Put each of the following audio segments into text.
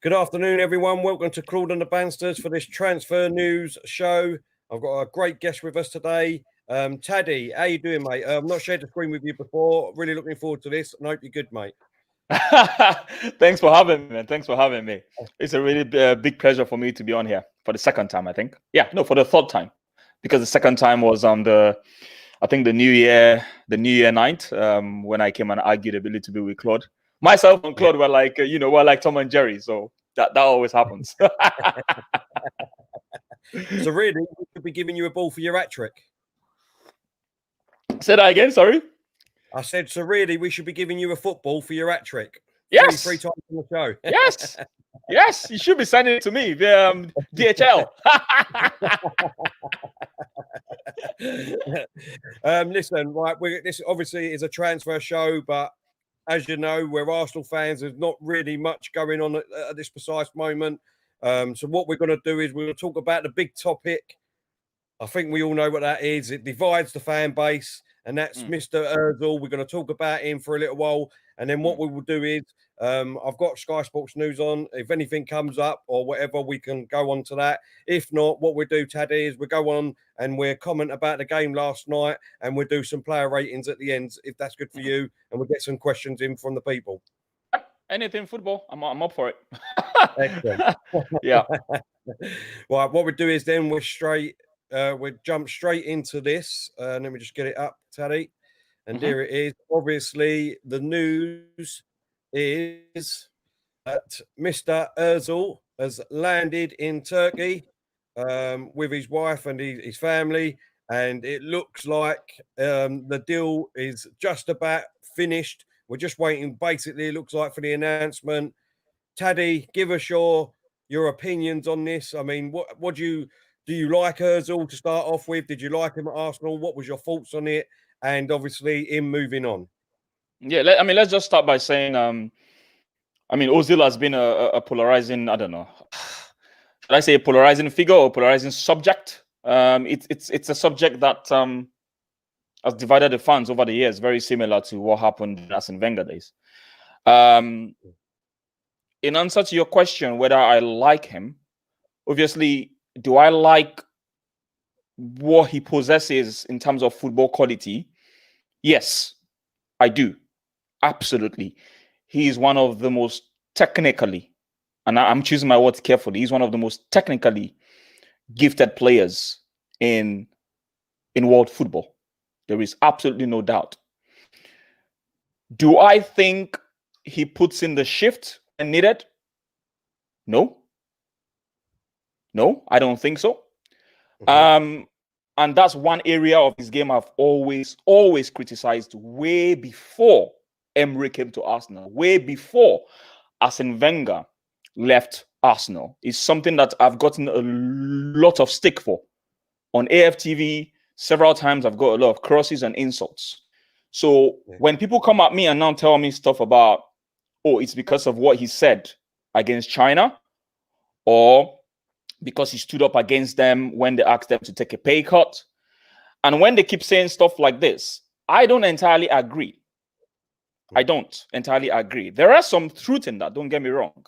Good afternoon, everyone. Welcome to Claude and the Banstas for this transfer news show. I've got a great guest with us today. Tade, how you doing, mate? I've not shared the screen with you before. Really looking forward to this, and I hope you're good, mate. Thanks for having me, man. Thanks for having me. It's a really big pleasure for me to be on here for the second time, I think. Yeah, no, for the third time, because the second time was on the New Year night, when I came and argued a little bit with Claude. Myself and Claude were like, we're like Tom and Jerry, so that always happens. So really, we could be giving you a ball for your hat trick. Say that again, sorry. I said, so really, we should be giving you a football for your hat trick. Yes. Three times on the show. Yes. Yes, you should be sending it to me via DHL. Listen, right, this obviously is a transfer show, but as you know, we're Arsenal fans. There's not really much going on at this precise moment. So what we're going to do is we're going to talk about the big topic. I think we all know what that is. It divides the fan base, and that's Mr. Ozil. We're going to talk about him for a little while, and then what we will do is I've got Sky Sports News on. If anything comes up or whatever, we can go on to that. If not, what we do, Tade, is we go on and we'll comment about the game last night, and we'll do some player ratings at the end, if that's good for you, and we'll get some questions in from the people. Anything football, I'm up for it. Excellent. Yeah. Right, what we do is then we'll jump straight into this. Let me just get it up, Taddy. And there it is. Obviously, the news is that Mr. Ozil has landed in Turkey with his wife and his family, and it looks like the deal is just about finished. We're just waiting, basically, it looks like, for the announcement. Taddy, give us your opinions on this. I mean, what do you like Ozil to start off with? Did you like him at Arsenal? What was your thoughts on it? And obviously, him moving on. Yeah, let's just start by saying, Ozil has been a polarizing, I don't know, should I say a polarizing figure or polarizing subject? It's a subject that has divided the fans over the years, very similar to what happened in Arsene Wenger days. In answer to your question, whether I like him, obviously, do I like what he possesses in terms of football quality? Yes, I do. Absolutely. He is one of the most technically, and I'm choosing my words carefully, he's one of the most technically gifted players in world football. There is absolutely no doubt. Do I think he puts in the shift when needed? No, I don't think so. And that's one area of his game I've always criticized way before Emery came to Arsenal, way before Arsene Wenger left Arsenal. It's something that I've gotten a lot of stick for. On aftv, several times I've got a lot of crosses and insults. So when people come at me and now tell me stuff about, oh, it's because of what he said against China, or because he stood up against them when they asked them to take a pay cut, and when they keep saying stuff like this, I don't entirely agree. There are some truth in that, don't get me wrong.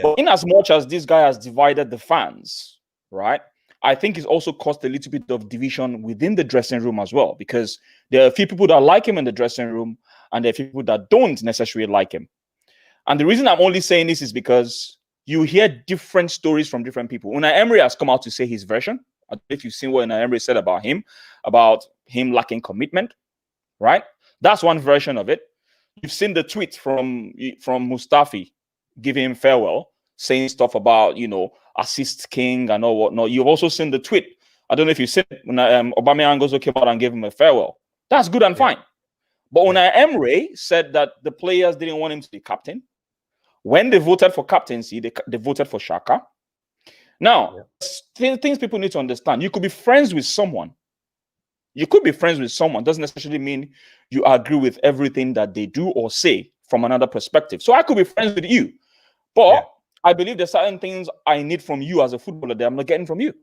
But in as much as this guy has divided the fans, right, I think it's also caused a little bit of division within the dressing room as well, because there are a few people that like him in the dressing room, and there are people that don't necessarily like him. And the reason I'm only saying this is because you hear different stories from different people. Unai Emery has come out to say his version. I don't know if you've seen what Unai Emery said about him lacking commitment, right? That's one version of it. You've seen the tweet from Mustafi giving him farewell, saying stuff about, assist king and all whatnot. You've also seen the tweet. I don't know if you've seen it when aubameyang also came out and gave him a farewell. That's good and fine. But Unai Emery said that the players didn't want him to be captain. When they voted for captaincy, they voted for Xhaka. Now, things people need to understand. You could be friends with someone. Doesn't necessarily mean you agree with everything that they do or say from another perspective. So I could be friends with you, but I believe there's certain things I need from you as a footballer that I'm not getting from you.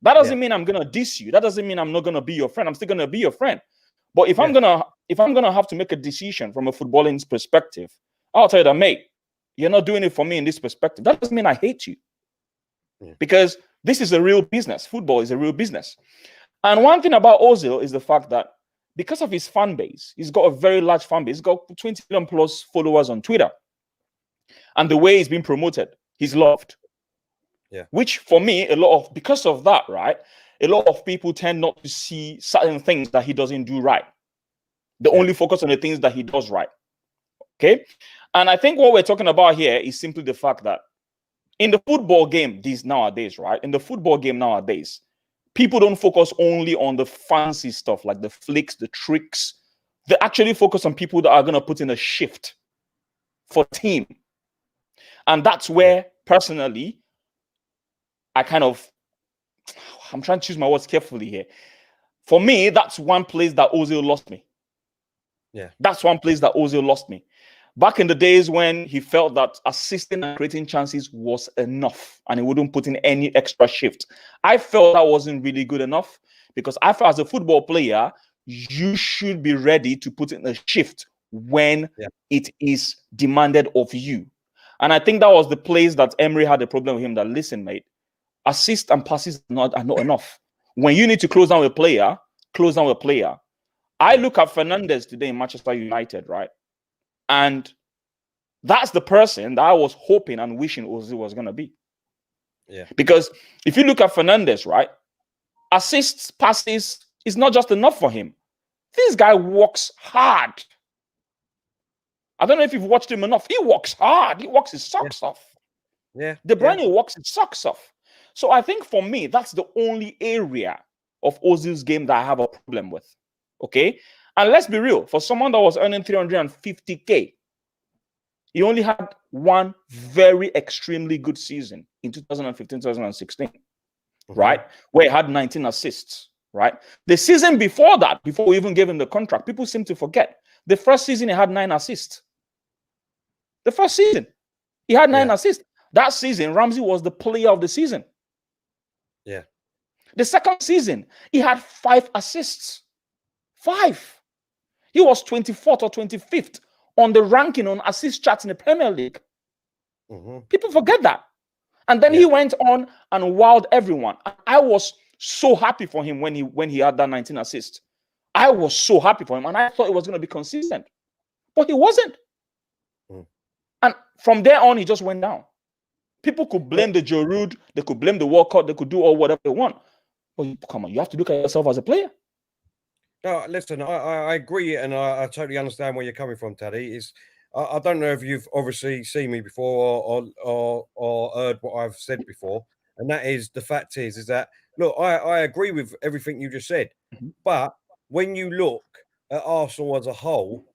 That doesn't mean I'm gonna diss you. That doesn't mean I'm not gonna be your friend. I'm still gonna be your friend. But if I'm gonna have to make a decision from a footballing perspective, I'll tell you that, mate, you're not doing it for me in this perspective, that doesn't mean I hate you. Because this is a real business. Football is a real business. And one thing about Ozil is the fact that because of his fan base, he's got a very large fan base. He's got 20 million plus followers on Twitter. And the way he's been promoted, he's loved. Yeah. Which for me, because of that, right, a lot of people tend not to see certain things that he doesn't do right. They only focus on the things that he does right. Okay? And I think what we're talking about here is simply the fact that in the football game nowadays, right? In the football game nowadays, people don't focus only on the fancy stuff like the flicks, the tricks. They actually focus on people that are going to put in a shift for team. And that's where, personally, I'm trying to choose my words carefully here. For me, that's one place that Ozil lost me. Yeah. That's one place that Ozil lost me. Back in the days when he felt that assisting and creating chances was enough and he wouldn't put in any extra shift, I felt that wasn't really good enough, because I felt as a football player, you should be ready to put in a shift when it is demanded of you. And I think that was the place that Emery had a problem with him, that, listen, mate, assist and passes are not enough. When you need to close down a player, close down a player. I look at Fernandes today in Manchester United, right? And that's the person that I was hoping and wishing Ozil was going to be. Yeah. Because if you look at Fernandes, right, assists, passes is not just enough for him. This guy works hard. I don't know if you've watched him enough. He works hard. He works his socks off. Yeah. De Bruyne works his socks off. So I think for me, that's the only area of Ozil's game that I have a problem with. Okay? And let's be real. For someone that was earning 350K, he only had one very extremely good season in 2015-2016, right? Where he had 19 assists, right? The season before that, before we even gave him the contract, people seem to forget. The first season, he had 9 assists. The first season, he had 9 assists. That season, Ramsey was the player of the season. Yeah. The second season, he had 5 assists. 5. He was 24th or 25th on the ranking on assist charts in the Premier League. People forget that. And then he went on and wowed everyone. I was so happy for him when he had that 19 assists. I was so happy for him, and I thought it was going to be consistent. But he wasn't. And from there on, he just went down. People could blame the Giroud, they could blame the World Cup, they could do all whatever they want. But come on, you have to look at yourself as a player. No, listen, I agree, and I totally understand where you're coming from, Tade. I don't know if you've obviously seen me before or heard what I've said before, and that is, the fact is that, look, I agree with everything you just said, but when you look at Arsenal as a whole,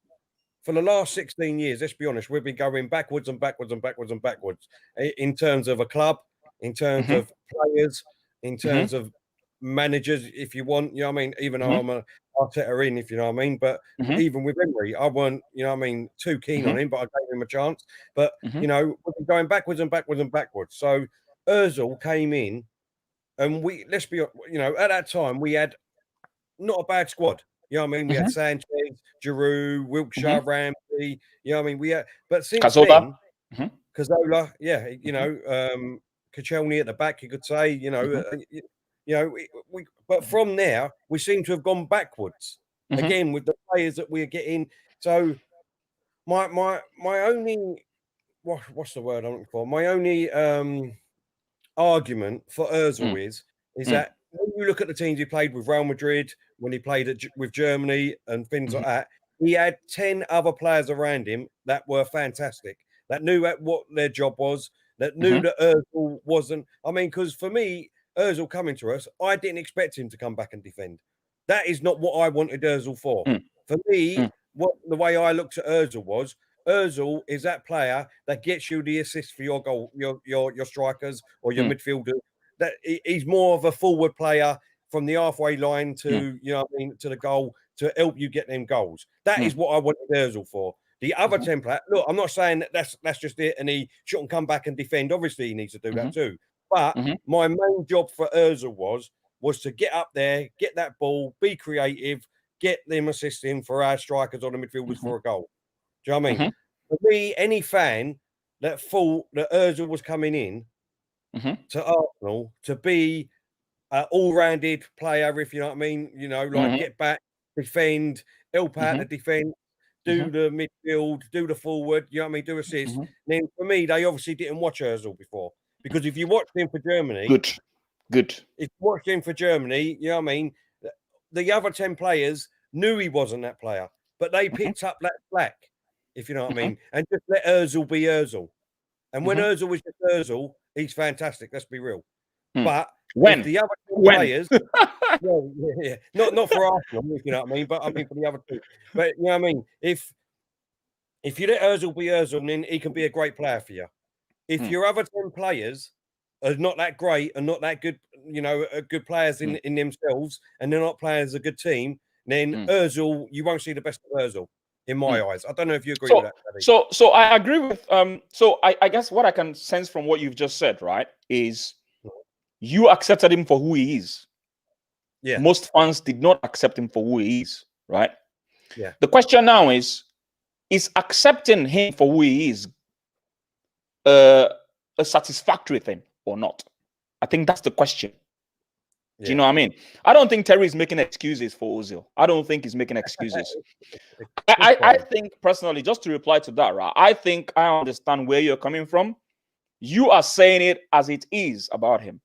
for the last 16 years, let's be honest, we've been going backwards and backwards and backwards and backwards in terms of a club, in terms of players, in terms of managers, if you want, you know what I mean? Even though I'm an Arteta in, if you know what I mean. But even with Emery, I weren't, you know what I mean, too keen on him, but I gave him a chance. But, you know, we've been going backwards and backwards and backwards. So Ozil came in, and let's be, you know, at that time, we had not a bad squad. You know what I mean? We had Sanchez, Giroud, Wilkshire, Ramsey. You know what I mean? We had, but since then, Cazorla, you know, Koscielny at the back, you could say, you know, but from there, we seem to have gone backwards again with the players that we're getting. So my only, what's the word I'm looking for? My only argument for Ozil is that when you look at the teams he played with, Real Madrid, when he played with Germany and things like that, he had 10 other players around him that were fantastic, that knew what their job was, that knew that Ozil wasn't. I mean, because for me, Ozil coming to us, I didn't expect him to come back and defend. That is not what I wanted Ozil for. For me, the way I looked at Ozil was, Ozil is that player that gets you the assist for your goal, your strikers or your midfielders. That he's more of a forward player from the halfway line to, you know what I mean, to the goal, to help you get them goals. That is what I wanted Ozil for. The other template, look, I'm not saying that that's just it and he shouldn't come back and defend. Obviously, he needs to do that too. But my main job for Ozil was to get up there, get that ball, be creative, get them assisting for our strikers or the midfielders for a goal. Do you know what I mean? For me, any fan that thought that Ozil was coming in to Arsenal to be an all-rounded player, if you know what I mean. You know, like get back, defend, help out the defence, do the midfield, do the forward, you know what I mean, do assists. Then for me, they obviously didn't watch Ozil before. Because if you watched him for Germany, good. If you watched him for Germany, you know what I mean, the other 10 players knew he wasn't that player, but they picked up that slack, if you know what I mean, and just let Ozil be Ozil. And when Ozil was just Ozil, he's fantastic. Let's be real. But if the other 10 players, not for Arsenal, if you know what I mean, but I mean for the other two. But you know what I mean, if you let Ozil be Ozil, then he can be a great player for you. If your other 10 players are not that great and not that good, you know, good players in themselves, and they're not playing as a good team, then Ozil, you won't see the best of Ozil in my eyes. I don't know if you agree with that, Tade. So I agree with so I guess what I can sense from what you've just said, right, is you accepted him for who he is. Yeah. Most fans did not accept him for who he is, right? Yeah. The question now is accepting him for who he is a satisfactory thing or not? I think that's the question. Do you know what I mean? I don't think Terry is making excuses for Ozil. I don't think he's making excuses. I think personally, just to reply to that, right? I think I understand where you're coming from. You are saying it as it is about him.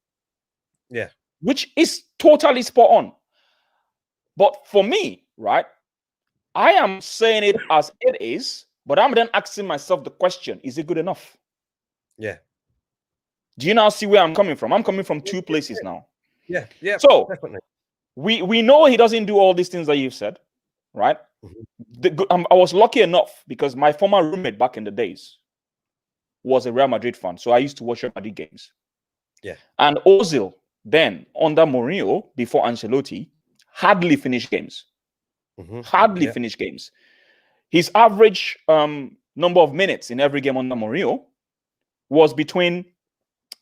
Yeah. Which is totally spot on. But for me, right, I am saying it as it is, but I'm then asking myself the question, is it good enough? Yeah. Do you now see where I'm coming from? I'm coming from two places now. Yeah, yeah. So definitely. We know he doesn't do all these things that you've said, right? I was lucky enough because my former roommate back in the days was a Real Madrid fan, so I used to watch Real Madrid games. Yeah. And Ozil then under Mourinho before Ancelotti hardly finished games. Hardly finished games. His average number of minutes in every game under Mourinho was between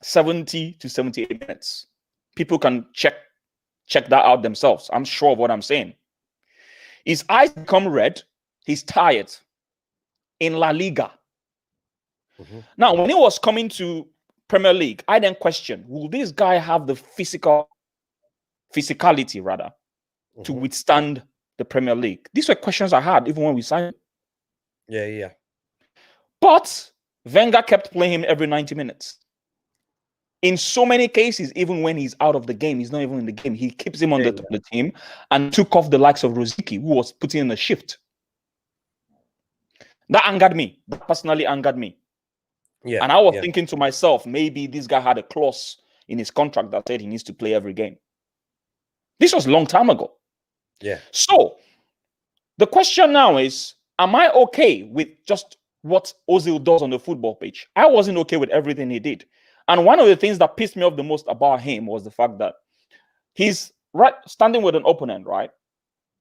70 to 78 minutes. People can check that out themselves. I'm sure of what I'm saying. His eyes become red. He's tired in La Liga. Now, when he was coming to Premier League, I then questioned, will this guy have the physicality rather to withstand the Premier League? These were questions I had even when we signed him. Yeah, yeah. But Wenger kept playing him every 90 minutes. In so many cases, even when he's out of the game, he's not even in the game, he keeps him on the team and took off the likes of Rosicky, who was putting in a shift. That angered me. That personally angered me. Yeah. And I was thinking to myself, maybe this guy had a clause in his contract that said he needs to play every game. This was a long time ago. Yeah. So the question now is, am I okay with just what Ozil does on the football pitch? I wasn't okay with everything he did. And one of the things that pissed me off the most about him was the fact that he's standing with an opponent, right?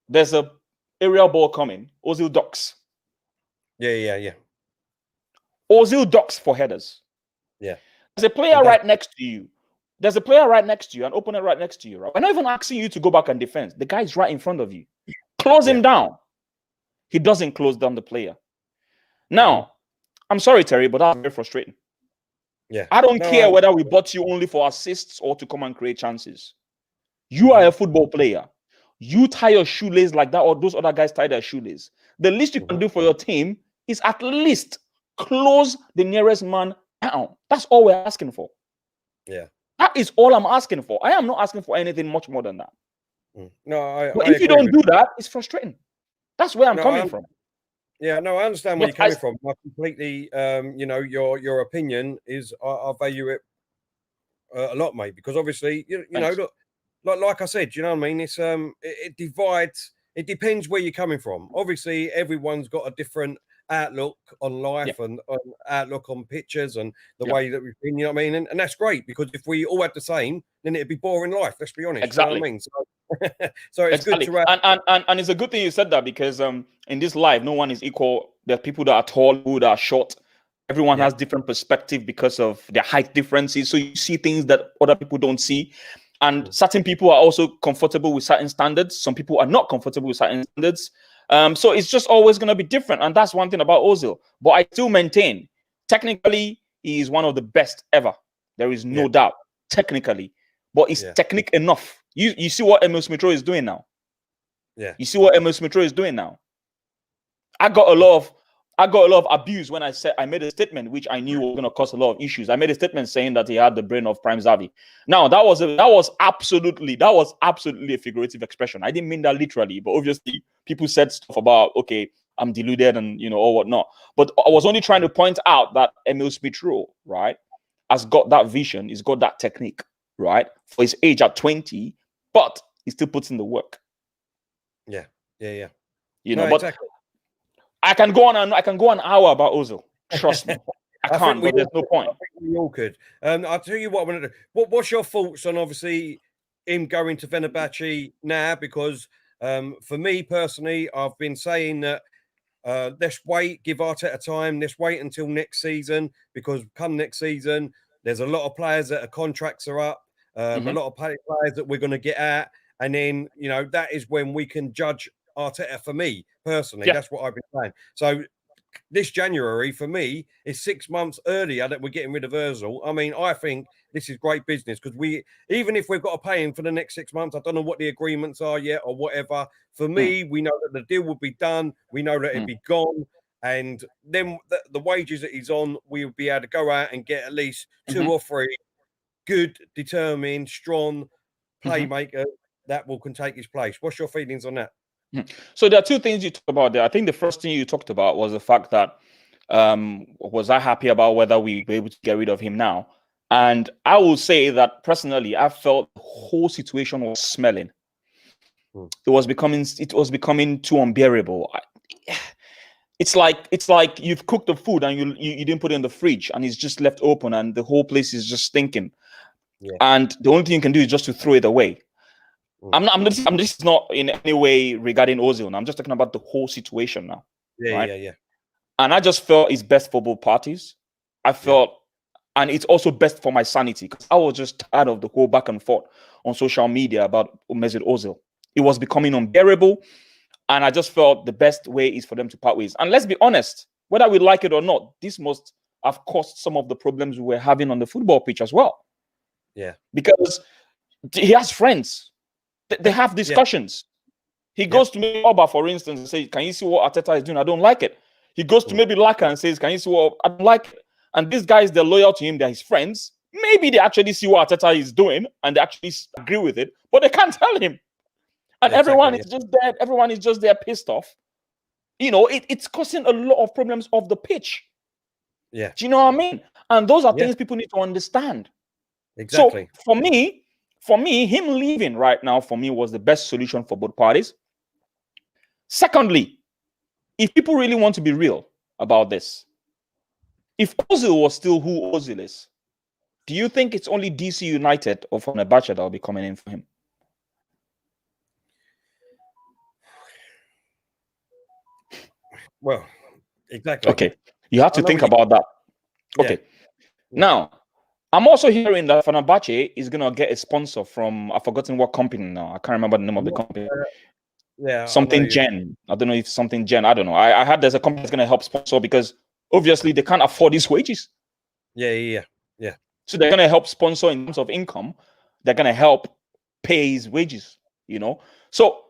There's a aerial ball coming. Ozil ducks. Yeah. Ozil ducks for headers. Yeah. There's a player right next to you. There's a player right next to you, an opponent right next to you, right? We're not even asking you to go back and defend. The guy's right in front of you. Close him down. He doesn't close down the player. Now, I'm sorry, Terry, but that's very frustrating. Yeah. I don't care whether we bought you only for assists or to come and create chances. You are a football player. You tie your shoelace like that, or those other guys tie their shoelace. The least you can do for your team is at least close the nearest man down. That's all we're asking for. Yeah. That is all I'm asking for. I am not asking for anything much more than that. No, but if you don't do that, it's frustrating. That's where I'm coming from. Yeah, no, I understand where you're coming from. I completely, you know, your opinion is, I value it a lot, mate, because obviously, you know, look, like I said, you know what I mean? It's it divides. It depends where you're coming from. Obviously, everyone's got a different outlook on life and outlook on pictures and the way that we've been, you know what I mean? And that's great, because if we all had the same, then it'd be boring life. Let's be honest. Exactly. You know what I mean? So it's good to have. And it's a good thing you said that, because in this life, no one is equal. There are people that are tall, who that are short. Everyone has different perspective because of their height differences. So you see things that other people don't see. And certain people are also comfortable with certain standards. Some people are not comfortable with certain standards. So it's just always going to be different. And that's one thing about Ozil. But I still maintain technically, he is one of the best ever. There is no doubt, technically. But is technique enough? You see what Emil Smith Rowe is doing now? Yeah. You see what Emil Smith Rowe is doing now? I got a lot of abuse when I made a statement which I knew was going to cause a lot of issues. I made a statement saying that he had the brain of Prime Xavi. Now that was absolutely a figurative expression. I didn't mean that literally, but obviously people said stuff about, okay, I'm deluded and or whatnot. But I was only trying to point out that Emil Smith Rowe, right, has got that vision, he's got that technique, right, for his age at 20, but he still puts in the work. Yeah. But exactly. I can go on an hour about Ozil. Trust me. I can't, but there's no point. I think we all could. I'll tell you what I want to do. What's your thoughts on, obviously, him going to Fenerbahce now? Because for me personally, I've been saying that let's wait, give Arteta time. Let's wait until next season, because come next season, there's a lot of players that contracts are up, a lot of players that we're going to get at. And then, that is when we can judge Arteta. For me personally, that's what I've been saying. So this January for me is 6 months earlier that we're getting rid of Ozil. I mean, I think this is great business, because even if we've got to pay him for the next 6 months, I don't know what the agreements are yet or whatever. For me, we know that the deal will be done. We know that it'll be gone. And then the wages that he's on, we'll be able to go out and get at least 2 or 3 good, determined, strong playmakers that can take his place. What's your feelings on that? So there are 2 things you talked about there. I think the first thing you talked about was the fact that was I happy about whether we were able to get rid of him now? And I will say that personally, I felt the whole situation was smelling. It was becoming too unbearable. It's like you've cooked the food and you didn't put it in the fridge and it's just left open and the whole place is just stinking. And the only thing you can do is just to throw it away. I'm just not in any way regarding Ozil. I'm just talking about the whole situation now. Yeah. And I just felt it's best for both parties. I felt, and it's also best for my sanity, because I was just tired of the whole back and forth on social media about Mesut Ozil. It was becoming unbearable, and I just felt the best way is for them to part ways. And let's be honest, whether we like it or not, this must have caused some of the problems we were having on the football pitch as well. Yeah, because he has friends. They have discussions. He goes to maybe Oba, for instance, and says, "Can you see what Arteta is doing? I don't like it." He goes to maybe Laka and says, "Can you see what I don't like it?" And these guys, they're loyal to him. They're his friends. Maybe they actually see what Arteta is doing and they actually agree with it, but they can't tell him. And everyone is just there. Everyone is just there, pissed off. It's causing a lot of problems off the pitch. Yeah. Do you know what I mean? And those are things people need to understand. Exactly. So for me, him leaving right now, for me, was the best solution for both parties. Secondly, if people really want to be real about this, if Ozil was still who Ozil is, do you think it's only DC United or Fenerbahce that will be coming in for him? Well, exactly. Okay. You have to think about that. Okay. Now, I'm also hearing that Fenerbahce is going to get a sponsor from, I've forgotten what company now. I can't remember the name of the company. Something Gen. I don't know if something Gen. I don't know. I heard there's a company that's going to help sponsor, because obviously they can't afford these wages. Yeah. So they're going to help sponsor in terms of income. They're going to help pay his wages, So,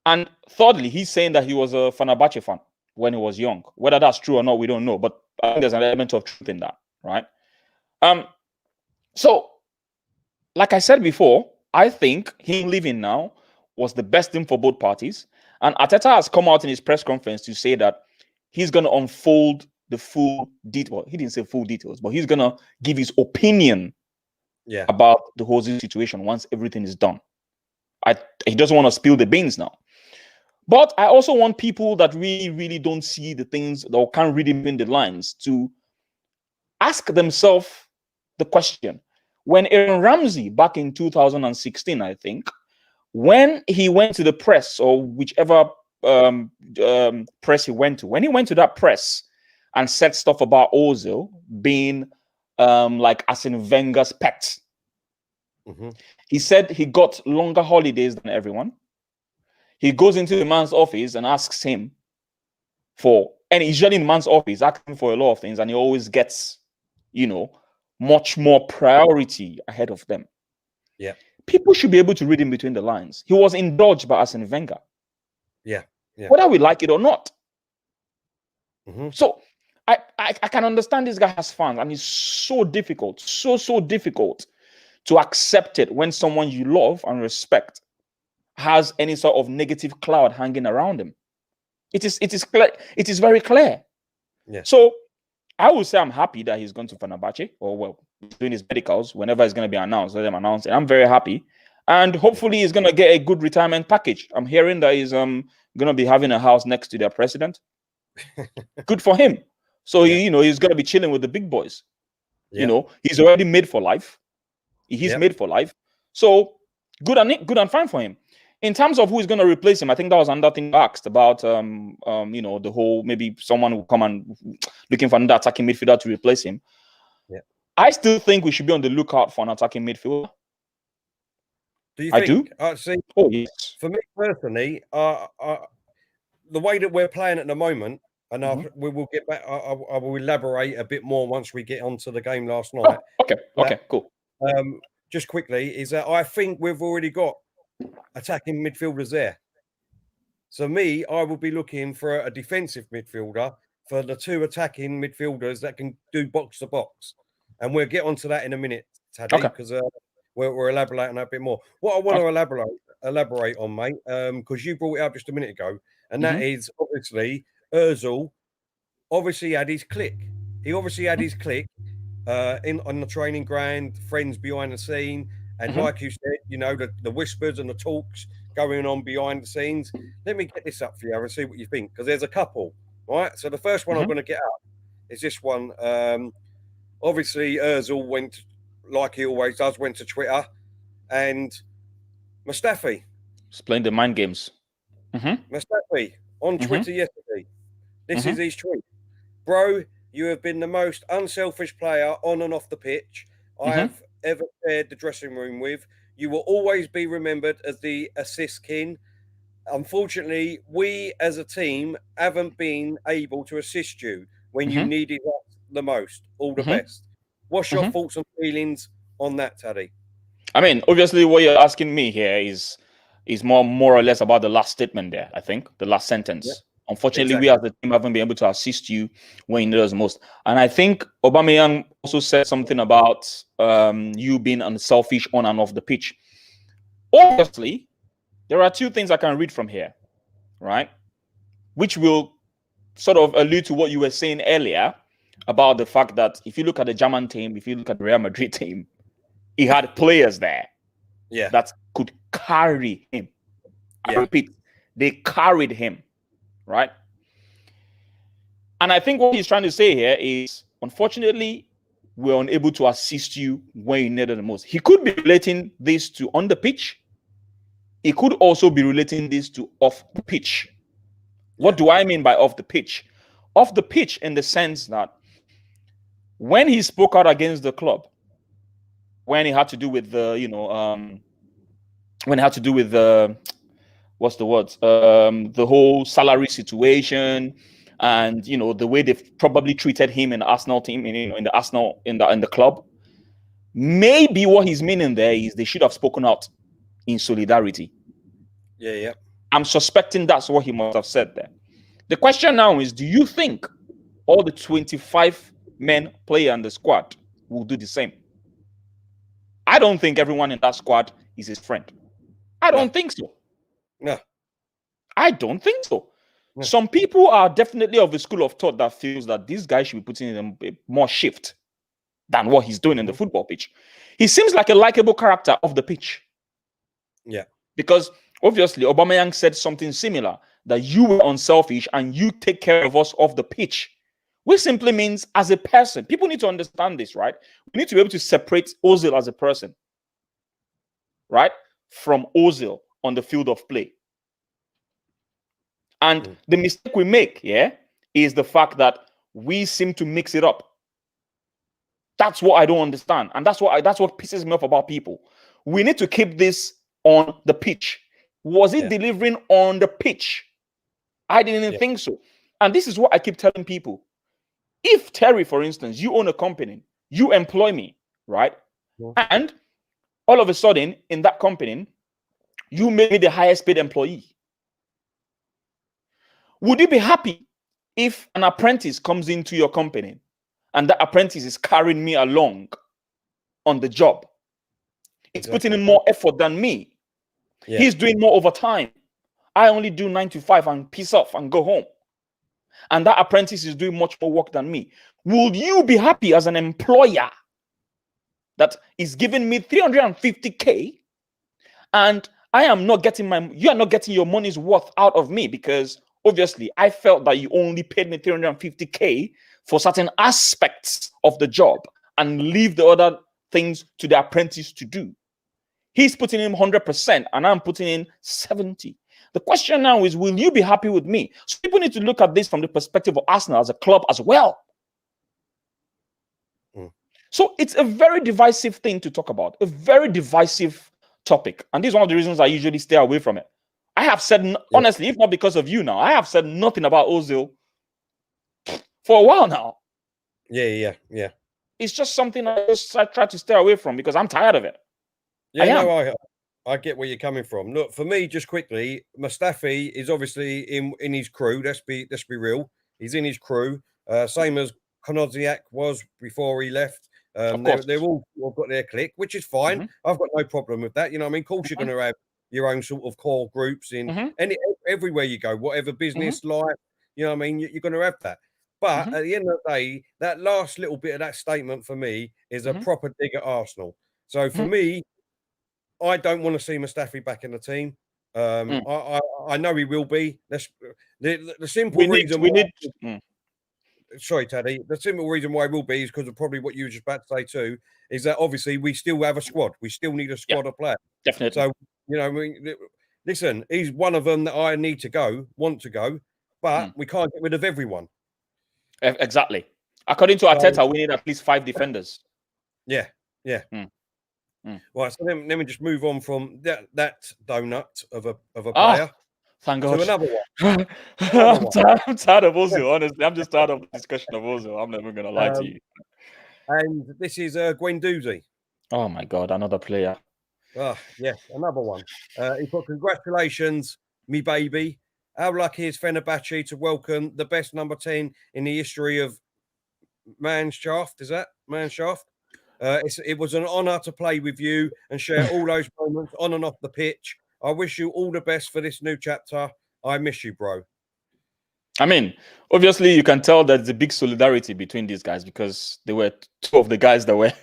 and thirdly, he's saying that he was a Fenerbahce fan when he was young. Whether that's true or not, we don't know. But I think there's an element of truth in that, right? So, like I said before, I think him leaving now was the best thing for both parties. And Arteta has come out in his press conference to say that he's going to unfold the full detail. Well, he didn't say full details, but he's going to give his opinion about the whole situation once everything is done. He doesn't want to spill the beans now. But I also want people that really, really don't see the things or can't read in the lines to ask themselves the question. When Aaron Ramsey, back in 2016, I think, when he went to the press, or whichever press he went to, when he went to that press and said stuff about Ozil being like Arsene Wenger's pet, he said he got longer holidays than everyone. He goes into the man's office and asks him and usually in man's office, asking for a lot of things, and he always gets, much more priority ahead of them. Yeah. People should be able to read in between the lines. He was indulged by Arsene Wenger. Yeah. Yeah. Whether we like it or not. Mm-hmm. So I can understand this guy has fans, and it's so difficult, so difficult to accept it when someone you love and respect has any sort of negative cloud hanging around him. It is clear. It is very clear. Yeah. So I would say I'm happy that he's gone to Fenerbahce, or doing his medicals. Whenever it's going to be announced, let them announce it. I'm very happy, and hopefully he's going to get a good retirement package. I'm hearing that he's going to be having a house next to their president. Good for him. So he's going to be chilling with the big boys. Yeah. He's already made for life. He's made for life. So good and fine for him. In terms of who is going to replace him, I think that was another thing asked about. The whole, maybe someone will come and looking for another attacking midfielder to replace him. Yeah. I still think we should be on the lookout for an attacking midfielder. Do you think? I do. See, oh yes. For me personally, the way that we're playing at the moment, and we will get back. I will elaborate a bit more once we get onto the game last night. Oh, okay, cool. Just quickly, is that I think we've already got attacking midfielders there. So I will be looking for a defensive midfielder for the two attacking midfielders that can do box to box, and we'll get onto that in a minute, Tade, because we're elaborating that a bit more. What I want to elaborate on, mate, because you brought it up just a minute ago, and that is obviously Ozil. Obviously had his click. He obviously had his click on the training ground, friends behind the scene. And like you said, the whispers and the talks going on behind the scenes. Let me get this up for you and see what you think, because there's a couple, right? So the first one I'm going to get up is this one. Obviously, Ozil went, like he always does, went to Twitter, and Mustafi. He's playing the mind games. Mustafi on Twitter yesterday. This is his tweet. Bro, you have been the most unselfish player on and off the pitch I have ever shared the dressing room with. You will always be remembered as the assist king. Unfortunately, we as a team haven't been able to assist you when you needed us the most. All the best. What's your thoughts and feelings on that, Tade? I mean, obviously, what you're asking me here is more or less about the last statement there, I think, the last sentence. Yep. Unfortunately, we as the team haven't been able to assist you when you need us most. And I think Aubameyang also said something about you being unselfish on and off the pitch. Obviously, there are two things I can read from here, right? Which will sort of allude to what you were saying earlier about the fact that if you look at the German team, if you look at the Real Madrid team, he had players there that could carry him. I repeat, they carried him. Right. And I think what he's trying to say here is, unfortunately, we're unable to assist you when you need it the most. He could be relating this to on the pitch. He could also be relating this to off the pitch. What do I mean by off the pitch? Off the pitch in the sense that when he spoke out against the club, when he had to do with the, when he had to do with the, what's the word? The whole salary situation, and the way they've probably treated him in the Arsenal team, in the Arsenal in the club. Maybe what he's meaning there is they should have spoken out in solidarity. Yeah. I'm suspecting that's what he must have said there. The question now is, do you think all the 25 men player in the squad will do the same? I don't think everyone in that squad is his friend. I don't think so. No, I don't think so. No. Some people are definitely of the school of thought that feels that this guy should be putting in more shift than what he's doing in the football pitch. He seems like a likable character off the pitch. Yeah. Because obviously Aubameyang said something similar, that you were unselfish and you take care of us off the pitch. Which simply means as a person, people need to understand this, right? We need to be able to separate Ozil as a person, right, from Ozil on the field of play. And the mistake we make, is the fact that we seem to mix it up. That's what I don't understand. And that's what pisses me off about people. We need to keep this on the pitch. Was it delivering on the pitch? I didn't think so. And this is what I keep telling people. If Terry, for instance, you own a company, you employ me, right? And all of a sudden, in that company, you make me the highest paid employee. Would you be happy if an apprentice comes into your company and that apprentice is carrying me along on the job? It's putting in more effort than me. Yeah. He's doing more overtime. I only do 9 to 5 and peace off and go home. And that apprentice is doing much more work than me. Will you be happy as an employer that is giving me 350K and I am not getting you are not getting your money's worth out of me, because obviously I felt that you only paid me 350K for certain aspects of the job and leave the other things to the apprentice to do. He's putting in 100% and I'm putting in 70. The question now is, will you be happy with me? So people need to look at this from the perspective of Arsenal as a club as well. So it's a very divisive thing to talk about, a very divisive topic. And this is one of the reasons I usually stay away from it. I have said, honestly, if not because of you now, I have said nothing about Ozil for a while now. Yeah. It's just something I try to stay away from because I'm tired of it. Yeah, I get where you're coming from. Look, for me, just quickly, Mustafi is obviously in his crew. Let's be real. He's in his crew, same as Konodziak was before he left. They've all got their clique, which is fine. I've got no problem with that. You know what I mean? Of course, you're going to have your own sort of core groups in everywhere you go, whatever business, life, you know what I mean? You're going to have that. But at the end of the day, that last little bit of that statement for me is a proper dig at Arsenal. So for me, I don't want to see Mustafi back in the team. I know he will be. The simple reason sorry, Tade. The simple reason why it will be is because of probably what you were just about to say too, is that obviously we still have a squad. We still need a squad of players. Definitely. So, you know, I mean, listen, he's one of them that I want to go, but we can't get rid of everyone. Exactly. According to Arteta, we need at least 5 defenders. Yeah. Right, so let me just move on from that donut of a player. Thank God. To another one. I'm tired of Ozil, honestly. I'm just tired of the discussion of Ozil. I'm never going to lie to you. And this is Guendouzi. Oh, my God, another player. Yes, another one. He put, congratulations, me baby. How lucky is Fenerbahce to welcome the best number 10 in the history of Manshaft? Is that Manshaft? It was an honour to play with you and share all those moments on and off the pitch. I wish you all the best for this new chapter. I miss you, bro. I mean, obviously, you can tell that there's a big solidarity between these guys because they were 2 of the guys that were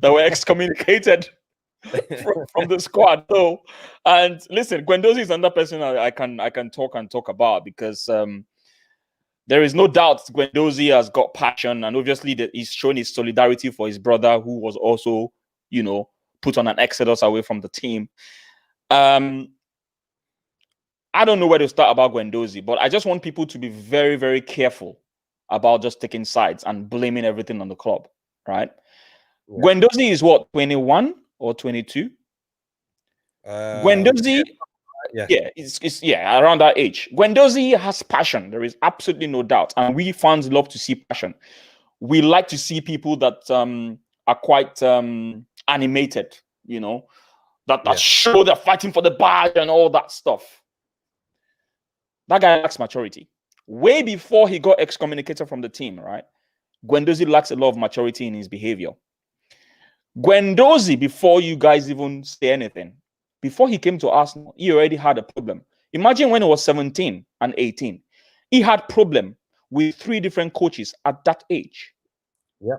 that were excommunicated from the squad. So, and listen, Guendouzi is another person I can talk about because there is no doubt Guendouzi has got passion, and obviously that he's shown his solidarity for his brother, who was also, you know, put on an exodus away from the team. I don't know where to start about Guendouzi, but I just want people to be very, very careful about just taking sides and blaming everything on the club, right? Yeah. Guendouzi is what, 21 or 22? Guendouzi, it's around that age. Guendouzi has passion. There is absolutely no doubt, and we fans love to see passion. We like to see people that are quite animated, you know, that show they're fighting for the badge and all that stuff. That guy lacks maturity. Way before he got excommunicated from the team, right? Guendouzi lacks a lot of maturity in his behavior. Guendouzi, before you guys even say anything, before he came to Arsenal, he already had a problem. Imagine when he was 17 and 18. He had problem with 3 different coaches at that age. Yeah.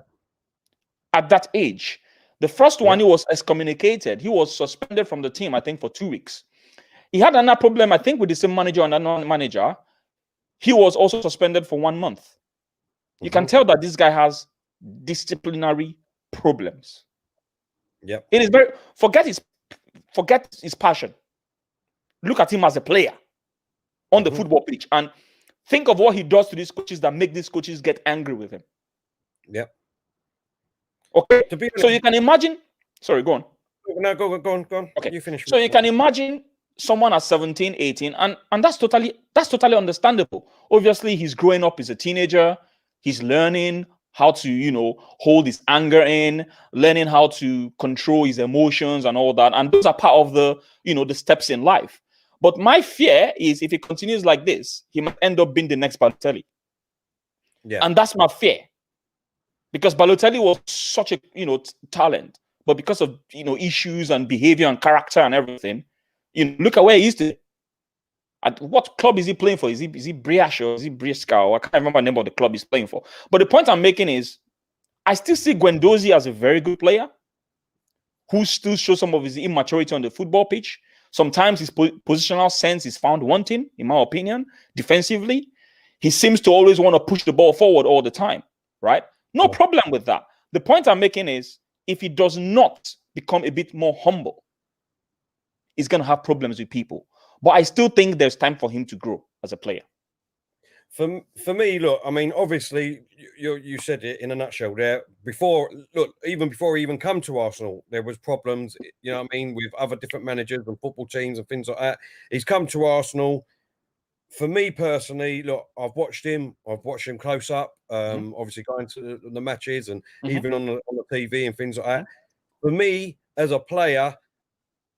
At that age. The first one, he was excommunicated. He was suspended from the team, I think, for 2 weeks. He had another problem, I think, with the same manager and another manager. He was also suspended for 1 month. You can tell that this guy has disciplinary problems. Yeah. It is very forget his passion. Look at him as a player on the football pitch and think of what he does to these coaches that make these coaches get angry with him. Yeah. Okay. So you can imagine. Sorry, go on. No, go on. Okay. You finish. So you can imagine someone at 17, 18, and that's totally understandable. Obviously, he's growing up as a teenager. He's learning how to, you know, hold his anger in, learning how to control his emotions and all that. And those are part of the, you know, the steps in life. But my fear is if he continues like this, he might end up being the next Balotelli. Yeah. And that's my fear. Because Balotelli was such a, you know, talent. But because of, you know, issues and behavior and character and everything, you know, look at where he is today. At what club is he playing for? Is he Briash or is he Brisca? Or I can't remember the name of the club he's playing for. But the point I'm making is, I still see Guendouzi as a very good player who still shows some of his immaturity on the football pitch. Sometimes his positional sense is found wanting, in my opinion, defensively. He seems to always want to push the ball forward all the time, right? No problem with that. The point I'm making is, if he does not become a bit more humble, he's going to have problems with people. But I still think there's time for him to grow as a player. For me, look, I mean, obviously, you said it in a nutshell there. Even before he even come to Arsenal, there was problems, you know what I mean, with other different managers and football teams and things like that. He's come to Arsenal. For me personally, look, I've watched him close up, obviously going to the matches and even on the TV and things like that. For me, as a player,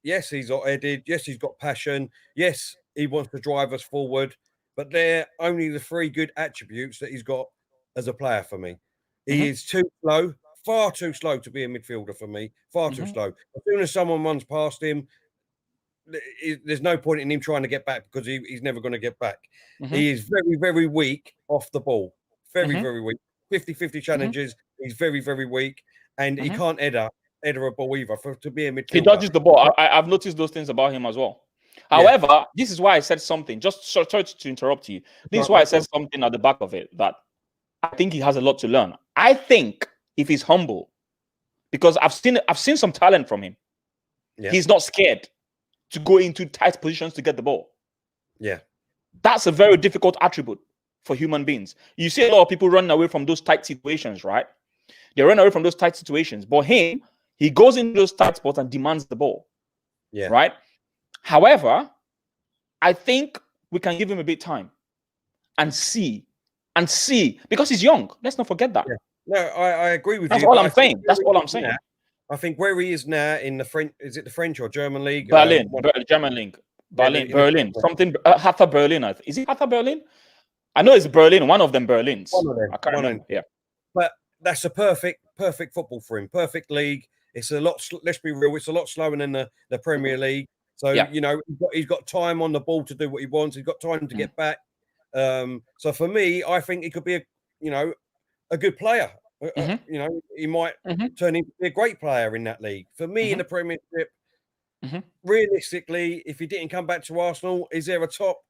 yes, he's hot-headed. Yes, he's got passion. Yes, he wants to drive us forward. But they're only the three good attributes that he's got as a player for me. He is too slow, far too slow to be a midfielder for me. Far too slow. As soon as someone runs past him, there's no point in him trying to get back because he's never going to get back. He is very, very weak off the ball. Very, very weak. 50-50 challenges. He's very, very weak. And he can't header a ball either to be a midfielder. He dodges the ball. I've noticed those things about him as well. However, this is why I said something. Just sorry to interrupt you. This is why I said something at the back of it, that I think he has a lot to learn. I think if he's humble, because I've seen some talent from him. He's not scared to go into tight positions to get the ball. That's a very difficult attribute for human beings. You see a lot of people running away from those tight situations, right? They run away from those tight situations. But him, he goes into those tight spots and demands the ball. Right? However, I think we can give him a bit of time and see, because he's young. Let's not forget that. No, I agree with you. That's all I'm saying. That's all I'm saying. I think where he is now in the French, is it the French or German league? Berlin, German league. Berlin. Something, Hertha Berlin. Is it Hertha Berlin? I know it's Berlin. One of them Berlins. One of them. I can't remember. Yeah. But that's a perfect football for him. Perfect league. It's a lot, let's be real, it's a lot slower than the Premier League. So, you know, he's got time on the ball to do what he wants. He's got time to get back. So for me, I think he could be a good player. You know, he might turn into a great player in that league. For me, in the Premiership, realistically, if he didn't come back to Arsenal, is there a top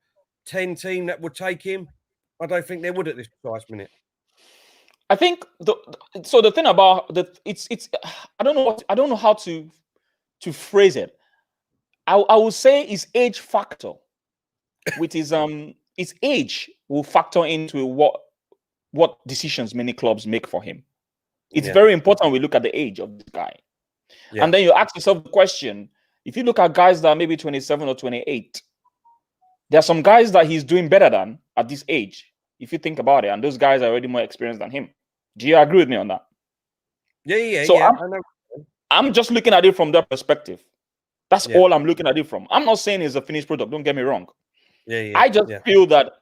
10 team that would take him? I don't think there would at this precise minute. I think the thing about it's I don't know how to phrase it. I would say his age factor, with his age will factor into what decisions many clubs make for him. It's very important we look at the age of this guy. And then you ask yourself the question, if you look at guys that are maybe 27 or 28, there are some guys that he's doing better than at this age, if you think about it, and those guys are already more experienced than him. Do you agree with me on that? So I'm just looking at it from that perspective. That's all I'm looking at it from. I'm not saying it's a finished product. Don't get me wrong. I just feel that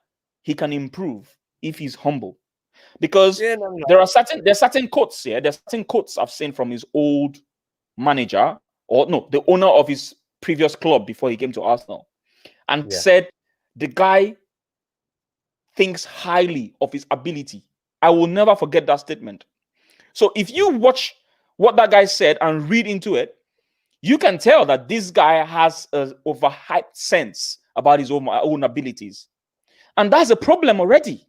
he can improve if he's humble. Because there are certain quotes here. There's certain quotes I've seen from his old manager, or no, the owner of his previous club before he came to Arsenal, and said the guy thinks highly of his ability. I will never forget that statement. So if you watch what that guy said and read into it, you can tell that this guy has an overhyped sense about his own abilities. And that's a problem already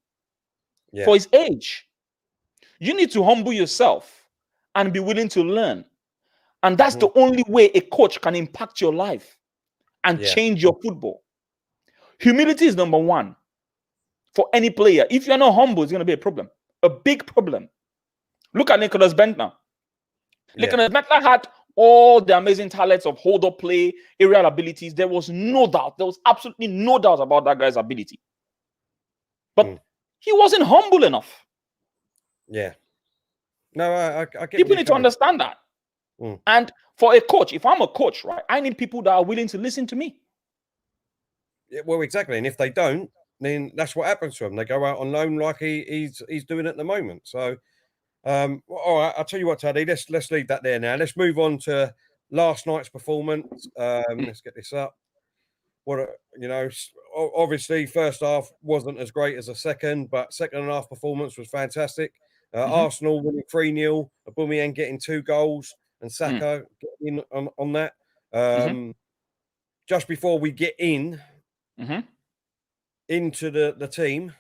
for his age. You need to humble yourself and be willing to learn. And that's the only way a coach can impact your life and change your football. Humility is number one for any player. If you're not humble, it's going to be a problem. A big problem. Look at Nicholas Bentner. Nicholas Bentner had all the amazing talents of hold-up play, aerial abilities. There was no doubt. There was absolutely no doubt about that guy's ability. But he wasn't humble enough. Yeah. No, I get people need to understand that. And for a coach, if I'm a coach, right, I need people that are willing to listen to me. Yeah, well, exactly. And if they don't, then that's what happens to them. They go out on loan like he's doing at the moment. So, all right, I'll tell you what, Tade, let's leave that there now. Let's move on to last night's performance. Let's get this up. Obviously, first half wasn't as great as the second, but second half performance was fantastic. Arsenal winning 3-0, aubameyang getting 2 goals, and Saka getting in on that. Just before we get into the team,